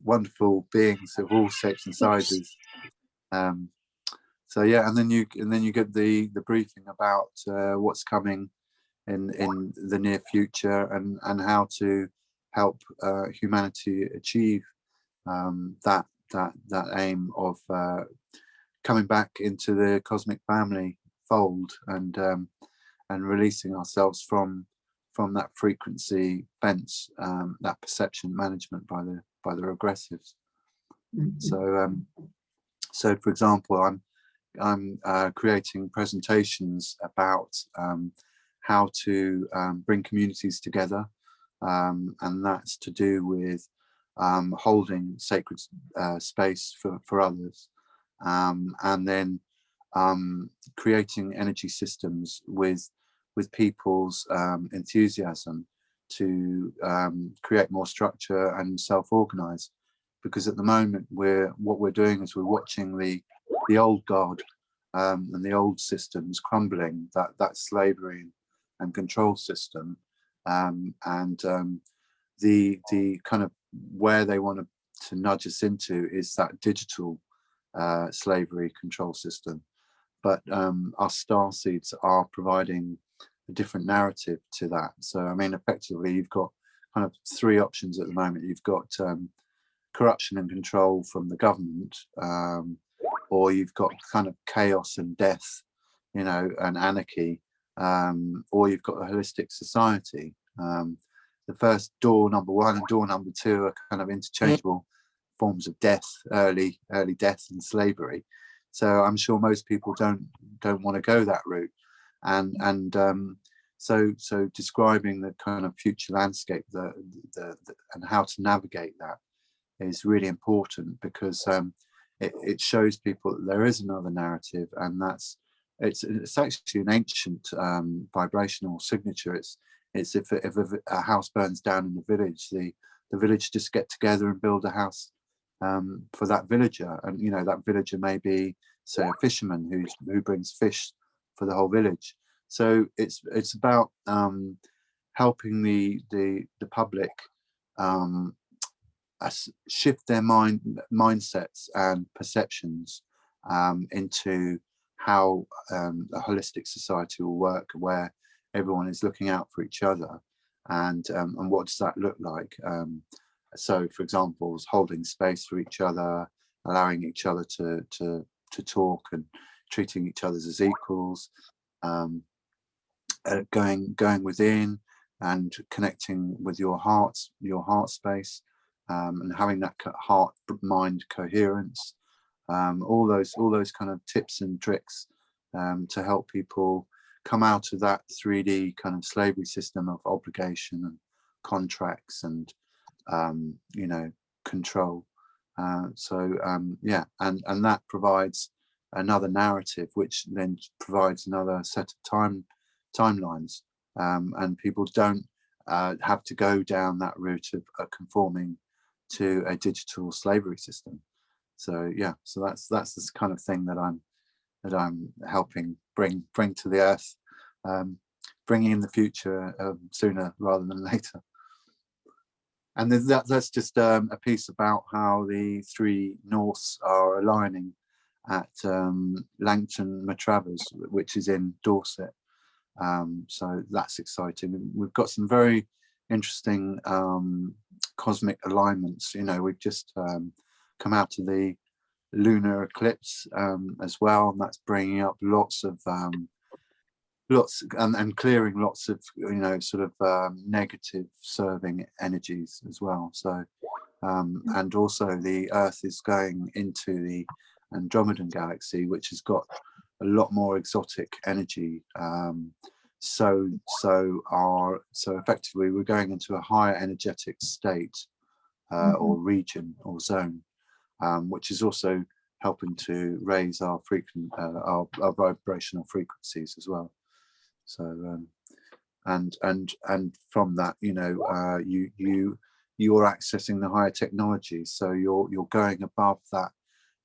wonderful beings of all shapes and sizes. So yeah, and then you get the briefing about what's coming in the near future, and how to help humanity achieve that aim of coming back into the cosmic family fold, and releasing ourselves from that frequency fence, that perception management by the regressives. So for example, I'm creating presentations about how to bring communities together, and that's to do with holding sacred space for others, and then creating energy systems with people's enthusiasm to create more structure and self-organize. Because at the moment what we're doing is we're watching the old God and the old systems crumbling, that slavery and control system, and the kind of where they want to nudge us into is that digital slavery control system. But us starseeds are providing a different narrative to that. So I mean, effectively, you've got kind of three options at the moment. You've got corruption and control from the government, or you've got kind of chaos and death, and anarchy or you've got a holistic society. The first door number 1 and door number 2 are kind of interchangeable forms of death, early death and slavery. So I'm sure most people don't want to go that route, and so describing the kind of future landscape, the and how to navigate that is really important, because it shows people that there is another narrative, and it's actually an ancient vibrational signature. It's if a house burns down in the village, the village just get together and build a house for that villager, and that villager may be, say, a fisherman who brings fish for the whole village. So it's about helping the public shift their mindsets and perceptions into how a holistic society will work, where everyone is looking out for each other, and what does that look like? So, for example, holding space for each other, allowing each other to talk, and treating each other as equals, going within and connecting with your heart space, and having that heart mind coherence, all those kind of tips and tricks to help people come out of that 3D kind of slavery system of obligation and contracts and control. Yeah, and that provides another narrative, which then provides another set of timelines, and people don't have to go down that route of conforming to a digital slavery system. So yeah, so that's this kind of thing that I'm helping bring to the earth, bringing in the future sooner rather than later. And that's just a piece about how the 3 Norths are aligning at Langton Matravers, which is in Dorset. So that's exciting. We've got some very interesting cosmic alignments. We've just come out of the lunar eclipse as well, and that's bringing up lots and clearing lots of sort of negative serving energies as well. So and also the Earth is going into the Andromedan galaxy, which has got a lot more exotic energy. So effectively we're going into a higher energetic state or region or zone, which is also helping to raise our our vibrational frequencies as well. So and from that, you're accessing the higher technology, so you're going above that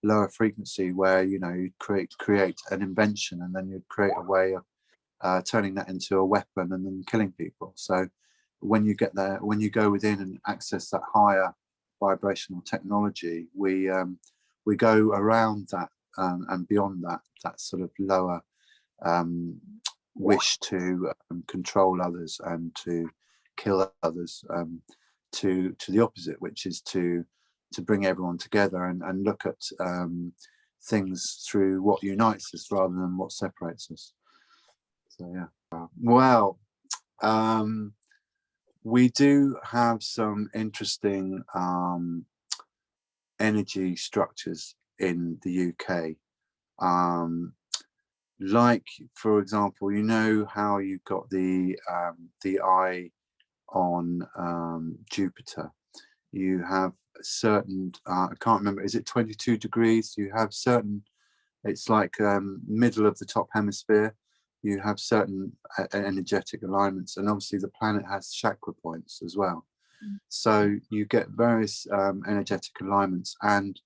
lower frequency where you create an invention, and then you create a way of turning that into a weapon and then killing people. So when you get there, when you go within and access that higher vibrational technology, we go around that and beyond that sort of lower wish to control others and to kill others, to the opposite, which is to bring everyone together and look at things through what unites us rather than what separates us. So yeah, well, we do have some interesting energy structures in the UK. Like, for example, how you've got the eye on Jupiter. You have certain, I can't remember, is it 22 degrees? You have certain, it's like middle of the top hemisphere. You have certain energetic alignments, and obviously the planet has chakra points as well. So you get various energetic alignments, and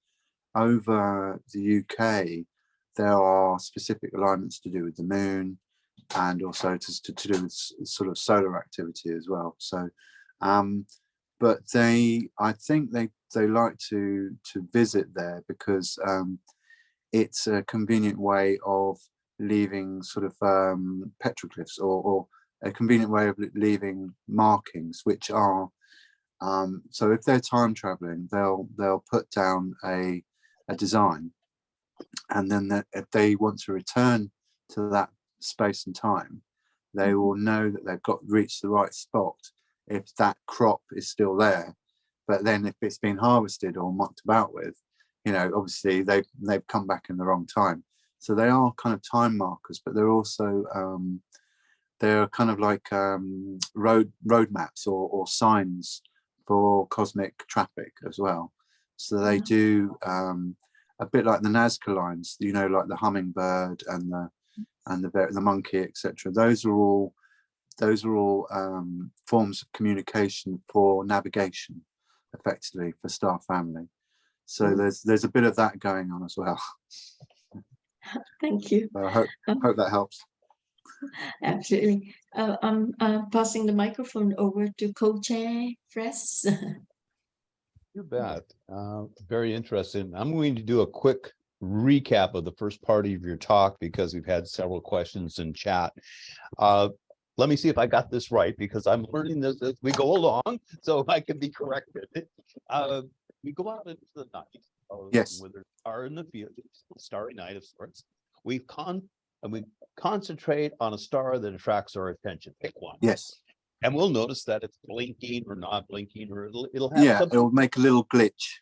over the UK, there are specific alignments to do with the moon, and also to do with sort of solar activity as well. So, but I think they like to visit there because it's a convenient way of leaving sort of petroglyphs, or a convenient way of leaving markings, which are so if they're time traveling, they'll put down a design, and then if they want to return to that space and time, they will know that they've reached the right spot if that crop is still there. But then if it's been harvested or mucked about with, you know, obviously they've come back in the wrong time. So they are kind of time markers, but they're also they're kind of like road maps or signs for cosmic traffic as well. So they do a bit like the Nazca lines, you know, like the hummingbird and the monkey, etc. Those are all forms of communication for navigation, effectively, for star family. So there's a bit of that going on as well. Thank you. I hope that helps. Absolutely. I'm passing the microphone over to co-chair Fres. You bet. Very interesting. I'm going to do a quick recap of the first part of your talk because we've had several questions in chat. Let me see if I got this right because I'm learning this as we go along, so I can be corrected. We go out into the night. Yes. With a star in the field, starry night of sorts. We concentrate on a star that attracts our attention. Pick one. Yes. And we'll notice that it's blinking or not blinking, or it'll have something. It'll make a little glitch.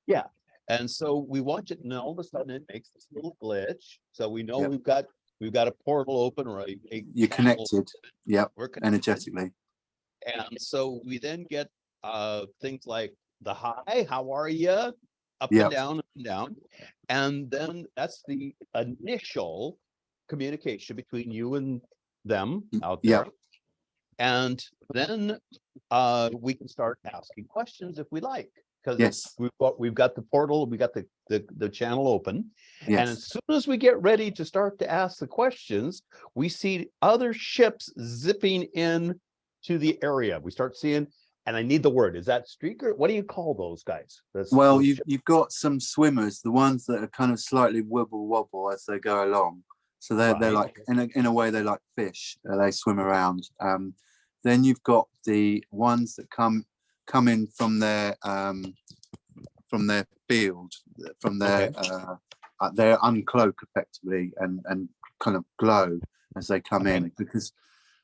Yeah. And so we watch it, and all of a sudden it makes this little glitch. So we know we've got a portal open, or you're connected. Yep. We're connected. Energetically. And so we then get things like the hi, how are you? Up Yep. and down, up and down. And then that's the initial communication between you and them out there. Yep. And then we can start asking questions if we like, because Yes. we've got the portal, we got the channel open. Yes. And as soon as we get ready to start to ask the questions, we see other ships zipping in to the area. We start seeing, and I need the word, is that streaker? What do you call those guys? Well, you've got some swimmers, the ones that are kind of slightly wibble wobble as they go along. So they're like, in a way, they're like fish. They swim around. Then you've got the ones that come in from their field, from their they uncloak effectively and kind of glow as they come in. Because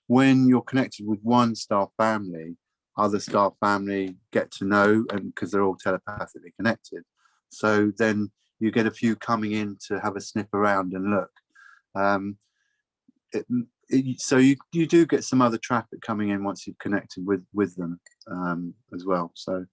when you're connected with one star family, other star family get to know, and because they're all telepathically connected. So then you get a few coming in to have a sniff around and look. So you do get some other traffic coming in once you've connected with them as well. So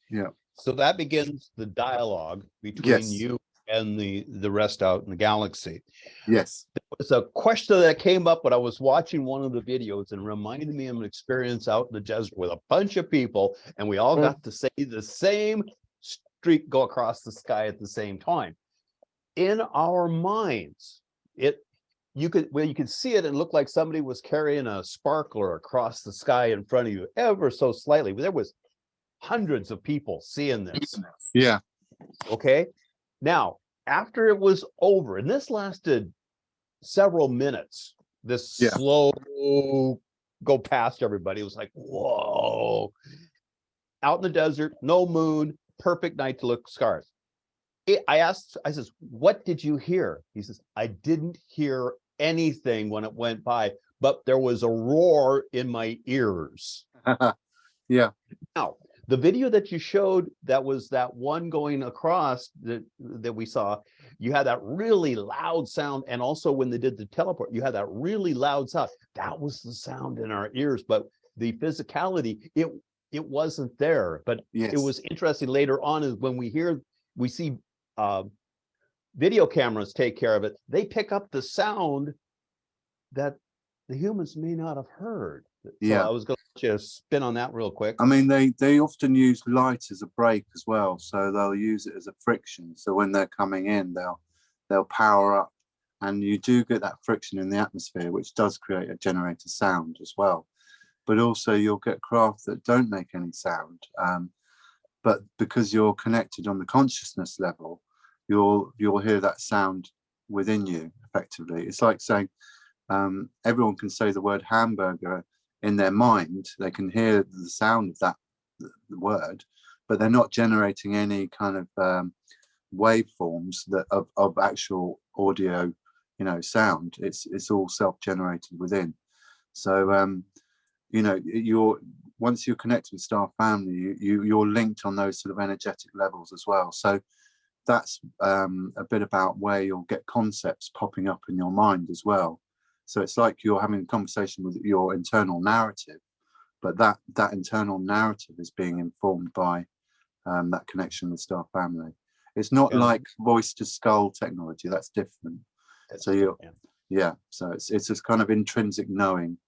yeah. So that begins the dialogue between you and the rest out in the galaxy. Yes. There was a question that came up when I was watching one of the videos and reminded me of an experience out in the desert with a bunch of people, and we all got to see the same streak go across the sky at the same time. In our minds, you could see it and look like somebody was carrying a sparkler across the sky in front of you ever so slightly. There was hundreds of people seeing this. Yeah. Okay. Now, after it was over, and this lasted several minutes, this slow go past everybody. It was like, whoa. Out in the desert, no moon, perfect night to look stars. I says, what did you hear? He says, I didn't hear anything when it went by, but there was a roar in my ears. Yeah. Now, the video that you showed, that was that one going across that we saw, you had that really loud sound. And also when they did the teleport, you had that really loud sound. That was the sound in our ears, but the physicality, it wasn't there. But it was interesting later on is when we see video cameras take care of it. They pick up the sound that the humans may not have heard. So I was going to just spin on that real quick. I mean, they often use light as a brake as well, so they'll use it as a friction. So when they're coming in, they'll power up, and you do get that friction in the atmosphere, which does create a generator sound as well. But also you'll get craft that don't make any sound, but because you're connected on the consciousness level, you'll hear that sound within you effectively. It's like saying everyone can say the word hamburger in their mind. They can hear the sound of the word, but they're not generating any kind of waveforms of actual audio sound. It's all self-generated within. So once you're connected with star family, you're linked on those sort of energetic levels as well. So that's a bit about where you'll get concepts popping up in your mind as well. So it's like you're having a conversation with your internal narrative, but that internal narrative is being informed by that connection with star family. It's not like voice to skull technology. That's different. So so it's this kind of intrinsic knowing.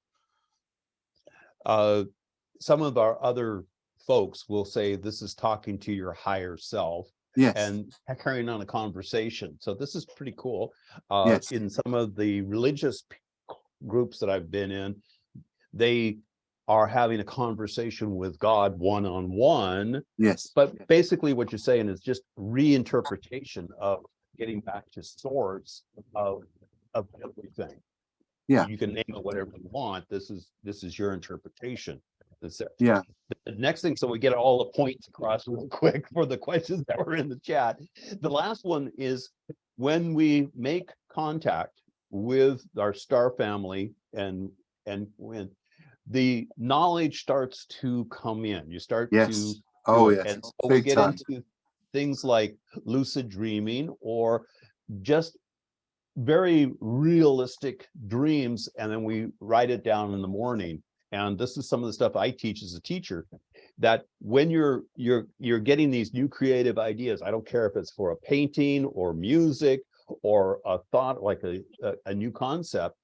Some of our other folks will say this is talking to your higher self. Yes. And carrying on a conversation. So this is pretty cool. Yes. In some of the religious groups that I've been in, they are having a conversation with God one-on-one. Yes. But basically what you're saying is just reinterpretation of getting back to source of everything. Yeah. You can name it whatever you want. This is your interpretation. That's it. Yeah. The next thing, so we get all the points across real quick for the questions that were in the chat. The last one is when we make contact with our star family and when the knowledge starts to come in, you start to and so we get into things like lucid dreaming or just very realistic dreams, and then we write it down in the morning. And this is some of the stuff I teach as a teacher, that when you're getting these new creative ideas, I don't care if it's for a painting or music or a thought like a new concept,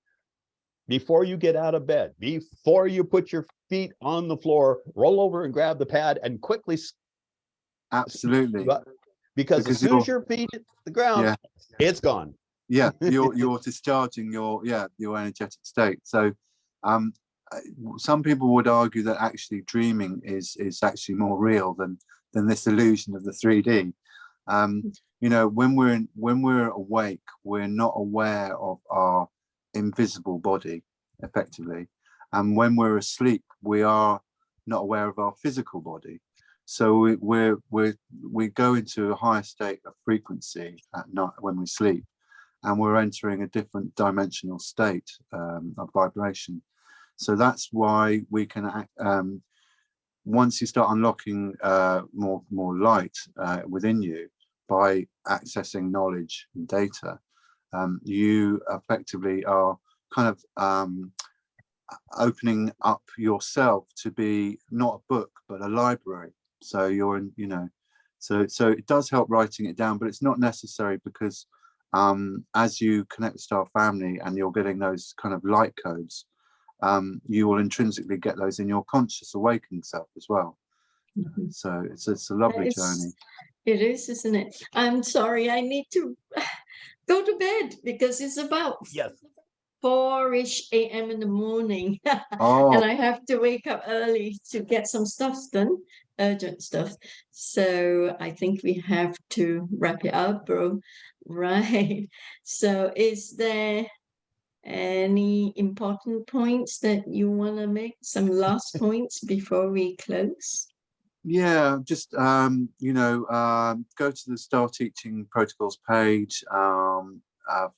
before you get out of bed, before you put your feet on the floor, roll over and grab the pad and quickly. Absolutely. Because as soon as your feet hit the ground, it's gone. Yeah, you're discharging your energetic state. So some people would argue that actually dreaming is actually more real than this illusion of the 3D. When we're awake, we're not aware of our invisible body effectively, and when we're asleep, we are not aware of our physical body. So we go into a higher state of frequency at night when we sleep, and we're entering a different dimensional state of vibration. So that's why we can once you start unlocking more light within you by accessing knowledge and data, you effectively are kind of opening up yourself to be not a book but a library. So you're in, so it does help writing it down, but it's not necessary, because as you connect with Star Family and you're getting those kind of light codes, you will intrinsically get those in your conscious awakening self as well. Mm-hmm. So it's a lovely journey. It is, isn't it? I'm sorry, I need to go to bed because it's about 4-ish a.m. in the morning. And I have to wake up early to get some stuff done, urgent stuff. So I think we have to wrap it up, bro. Right. So is there any important points that you want to make? Some last points before we close? Yeah, just go to the Star Teaching Protocols page,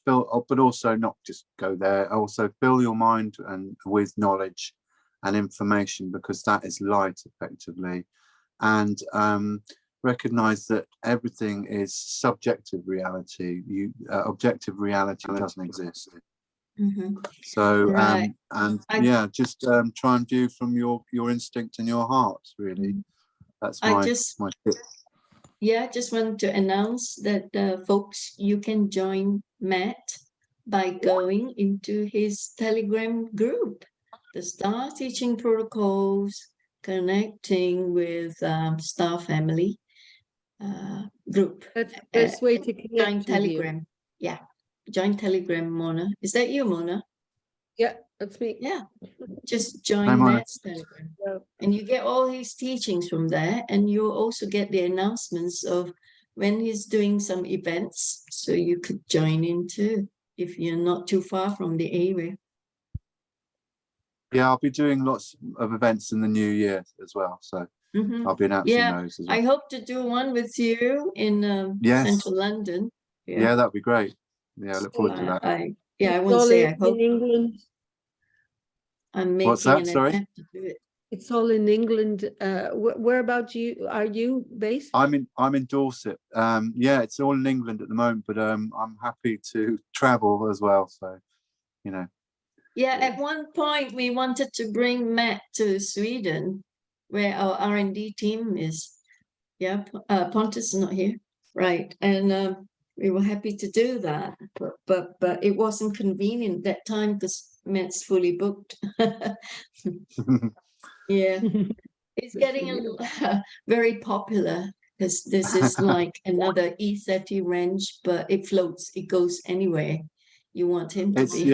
but also not just go there. Also fill your mind and with knowledge and information, because that is light effectively, and recognize that everything is subjective reality. Objective reality doesn't exist. Mm-hmm. So right. Just try and view from your instinct and your heart, really. Mm-hmm. That's my tip. I just want to announce that folks, you can join Matt by going into his Telegram group, the Star Teaching Protocols, connecting with Star Family group. That's the best way to connect. Join Telegram. Yeah. Join Telegram, Mona. Is that you, Mona? Yeah, that's me. Yeah. Just join Matt's Telegram. Yeah. And you get all his teachings from there. And you also get the announcements of when he's doing some events. So you could join in too, if you're not too far from the area. Yeah, I'll be doing lots of events in the new year as well. So I'll be announcing those as well. I hope to do one with you in central London. Yeah, that'd be great. Yeah, I look forward to that. I It's won't all say in I hope. England. I'm What's making that? an Sorry? attempt to do it. It's all in England. Whereabouts are you based? I'm in Dorset. Yeah, it's all in England at the moment, but I'm happy to travel as well. So, you know. Yeah, at one point we wanted to bring Matt to Sweden, where our R&D team is. Yeah, Pontus is not here, right? And we were happy to do that, but it wasn't convenient that time because Matt's fully booked. Yeah, it's getting very popular because this is like another ESETI range, but it floats, it goes anywhere you want him to be.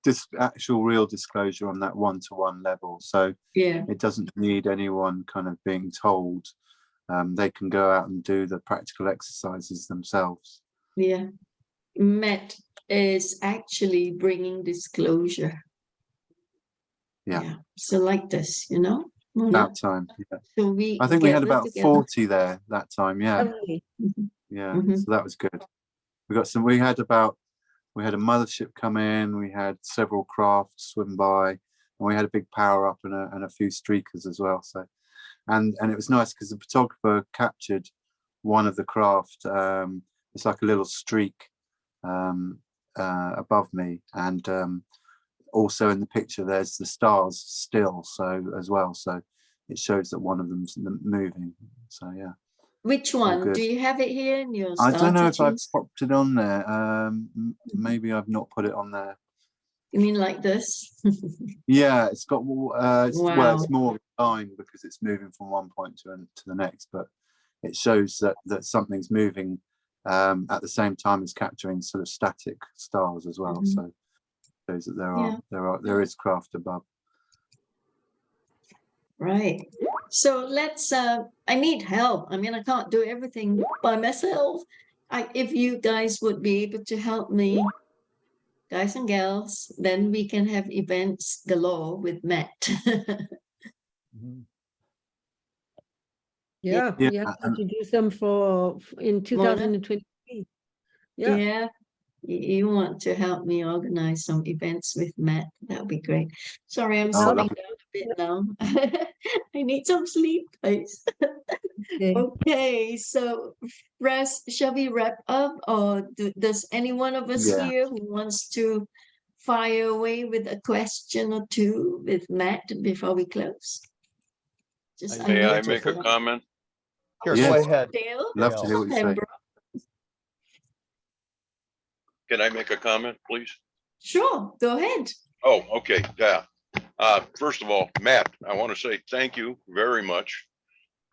It's actual real disclosure on that one-to-one level. So yeah, it doesn't need anyone kind of being told. They can go out and do the practical exercises themselves. yeah. Matt is actually bringing disclosure. Yeah. So like this, you know. About time. Yeah. So I think we had gather about together. 40 there that time. Yeah. Lovely. Yeah. Mhm. So that was good. We had a mothership come in, we had several craft swim by, and we had a big power up and a few streakers as well. So and it was nice because the photographer captured one of the craft. It's like a little streak above me, and also in the picture there's the stars still, so as well, so it shows that one of them's moving. So yeah. Which one? good. Do you have it here in your I don't know if I've teachings? popped it on there. Maybe I've not put it on there. You mean like this? Yeah, it's got well, Wow. it's more line because it's moving from one point to the next, but it shows that something's moving at the same time as capturing sort of static stars as well. Mhm. So it shows that there is craft above. Right. So let's I need help. I mean, I can't do everything by myself. If you guys would be able to help me, guys and gals, then we can have events galore with Matt. Yeah, Yeah, we have and- to do some in 2023. Yeah. Yeah. You want to help me organize some events with Matt? That would be great. Sorry, I'm slowing lovely. down a bit now. I need some sleep, guys. Okay. Okay, so shall we wrap up, or does any one of us Yeah. here who wants to fire away with a question or two with Matt before we close? Just May May I unmute make a yourself. comment? Sure, Yes. go ahead. Dale? Love to hear what you say. Pembroke? Can I make a comment, please? Sure, go ahead. Oh, okay, yeah. First of all, Matt, I want to say thank you very much.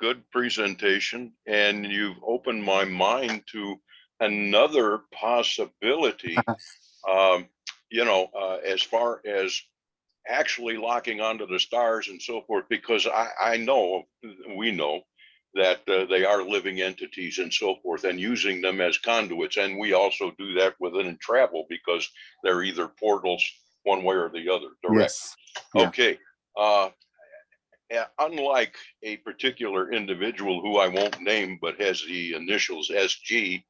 Good presentation, and you've opened my mind to another possibility. As far as actually locking onto the stars and so forth, because we know that they are living entities and so forth, and using them as conduits. And we also do that within travel because they're either portals one way or the other, direct. Yes. Yeah. Okay. Unlike a particular individual who I won't name, but has the initials SG,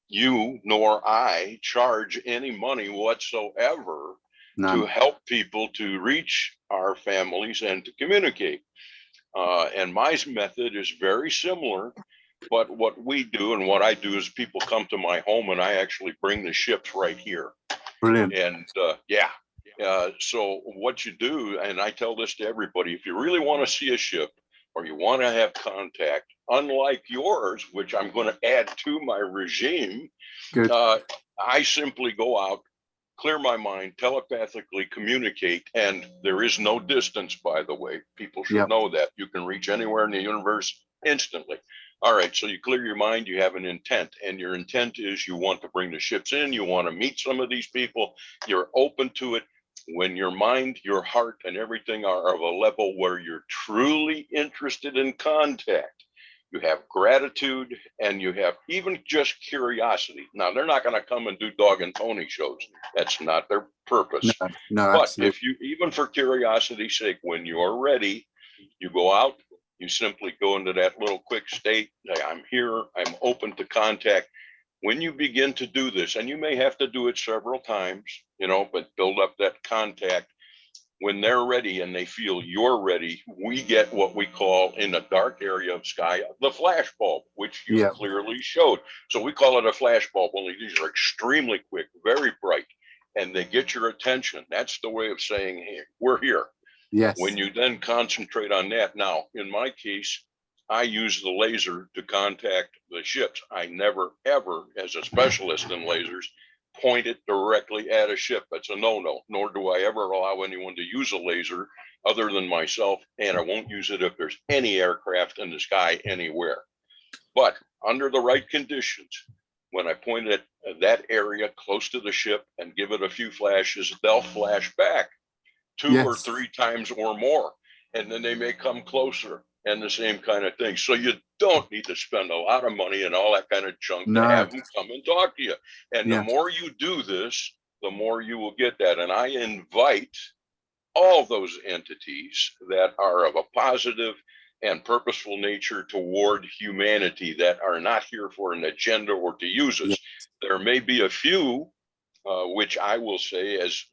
you nor I charge any money whatsoever None. to help people to reach our families and to communicate. And my method is very similar, but what we do and what I do is people come to my home and I actually bring the ships right here. Brilliant. And so what you do, and I tell this to everybody, if you really want to see a ship or you want to have contact, unlike yours, which I'm going to add to my regime, Good. I simply go out, clear my mind, telepathically communicate, and there is no distance, by the way. People should know that. You can reach anywhere in the universe instantly. All right, so you clear your mind, you have an intent, and your intent is you want to bring the ships in, you want to meet some of these people, you're open to it. When your mind, your heart, and everything are of a level where you're truly interested in contact, you have gratitude, and you have even just curiosity. Now, they're not going to come and do dog and pony shows. That's not their purpose. No, But absolutely. if you, even for curiosity's sake, when you're ready, you go out, you simply go into that little quick state. I'm here, I'm open to contact. when you begin to do this, and you may have to do it several times, you know, but build up that contact. When they're ready and they feel you're ready, we get what we call in a dark area of sky, the flash bulb, which you clearly showed. So we call it a flash bulb, only these are extremely quick, very bright, and they get your attention. That's the way of saying, hey, we're here. Yes. When you then concentrate on that, now, in my case, I use the laser to contact the ships. I never, ever, as a specialist in lasers, point it directly at a ship. That's a no-no, nor do I ever allow anyone to use a laser other than myself, and I won't use it if there's any aircraft in the sky anywhere. But under the right conditions, when I point it at that area close to the ship and give it a few flashes, they'll flash back 2 or 3 times or more, and then they may come closer and the same kind of thing. So you don't need to spend a lot of money and all that kind of junk to have them come and talk to you. And the more you do this, the more you will get that. And I invite all those entities that are of a positive and purposeful nature toward humanity, that are not here for an agenda or to use us. There may be a few which I will say as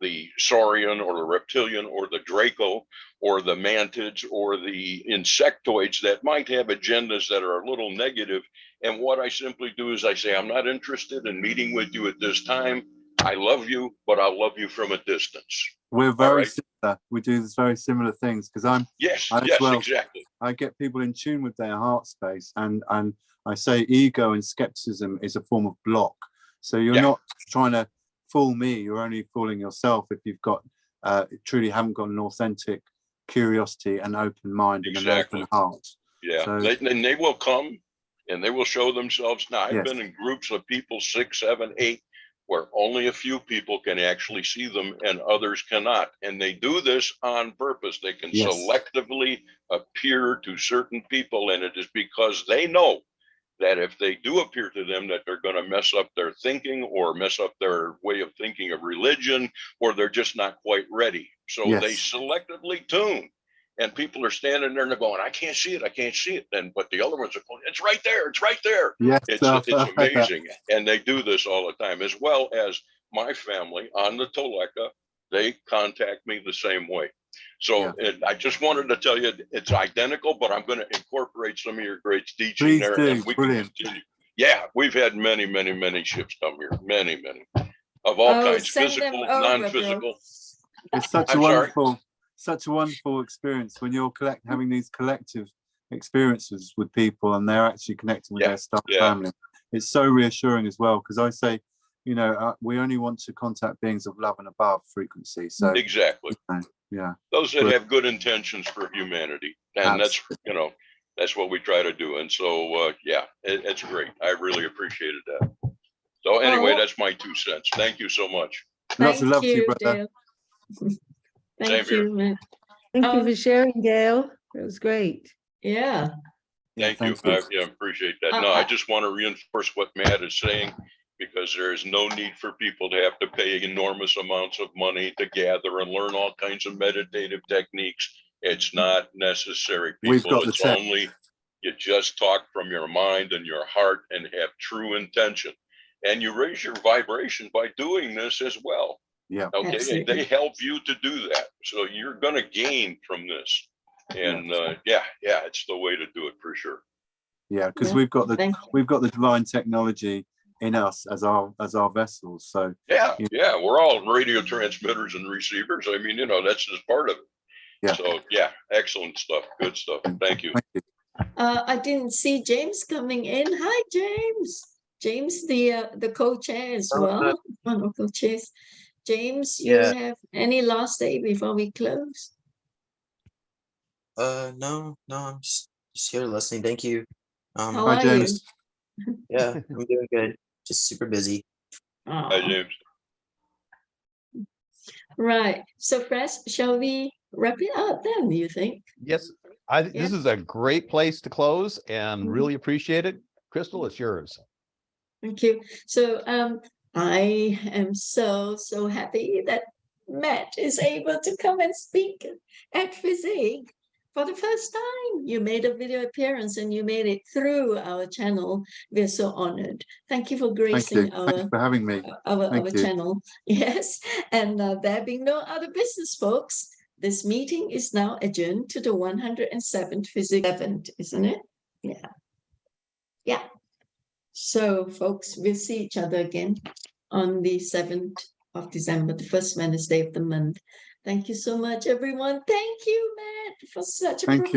the saurian or the reptilian or the Draco or the mantids or the insectoids that might have agendas that are a little negative. And what I simply do is I say, I'm not interested in meeting with you at this time. I love you, but I'll love you from a distance. We're very similar. We do this very similar things because exactly. I get people in tune with their heart space, and I say ego and skepticism is a form of block. So you're not trying to fool me. You're only fooling yourself if you've got truly haven't got an authentic curiosity and open mind and an open heart. Yeah, so, they will come and they will show themselves. Now, I've been in groups of people, 6, 7, 8, where only a few people can actually see them and others cannot. And they do this on purpose. They can selectively appear to certain people, and it is because they know that if they do appear to them, that they're going to mess up their thinking or mess up their way of thinking of religion, or they're just not quite ready. So they selectively tune, and people are standing there and they're going, I can't see it. I can't see it. And, but the other ones are going, it's right there. It's right there. Yes, it's amazing. And they do this all the time, as well as my family on the Toleka. They contact me the same way. So I just wanted to tell you it's identical, but I'm going to incorporate some of your great teaching. Please there. Do. And we can continue. Yeah, we've had many, many, many ships come here. Many, many of all kinds, physical, non-physical. It's such a wonderful experience when you're having these collective experiences with people and they're actually connecting with their staff family. It's so reassuring as well, because I say, you know, we only want to contact beings of love and above frequency. So exactly. Those that have good intentions for humanity, and that's, you know, that's what we try to do. And so it's great. I really appreciated that. So anyway, that's my 2 cents. Thank you so much. Lots of love to you, brother. Thank you, Matt. Thank you for sharing, Gail. It was great. Thank you. I appreciate that. No, I just want to reinforce what Matt is saying, because there is no need for people to have to pay enormous amounts of money to gather and learn all kinds of meditative techniques. It's not necessary, people. It's only you just talk from your mind and your heart and have true intention. And you raise your vibration by doing this as well. Yeah. Okay. Absolutely. They help you to do that. So you're going to gain from this. And it's the way to do it for sure. Yeah, because we've got the divine technology in us as our vessels. So we're all radio transmitters and receivers. I mean, you know, that's just part of it. Yeah. So excellent stuff. Good stuff. Thank you. I didn't see James coming in. Hi, James. James, the co-chair as well. One of co-chairs. James, you have any last say before we close? No, I'm just here listening. Thank you. How are you? Yeah, I'm doing good. Just super busy. Hi, James. Right. So, Press, shall we wrap it up then, do you think? Yes. This is a great place to close and really appreciate it. Crystal, it's yours. Thank you. So I am so happy that Matt is able to come and speak at FESIG. for the first time. You made a video appearance and you made it through our channel. We're so honored. Thank you for Thank you. gracing Thank you for having me. our Thank you. channel. Yes, and there being no other business, folks, this meeting is now adjourned to the 107th FESIG 7th, isn't it? Yeah. Yeah. So, folks, we'll see each other again on the 7th of December, the first Wednesday of the month. Thank you so much, everyone. Thank you, Matt, for such a Thank you.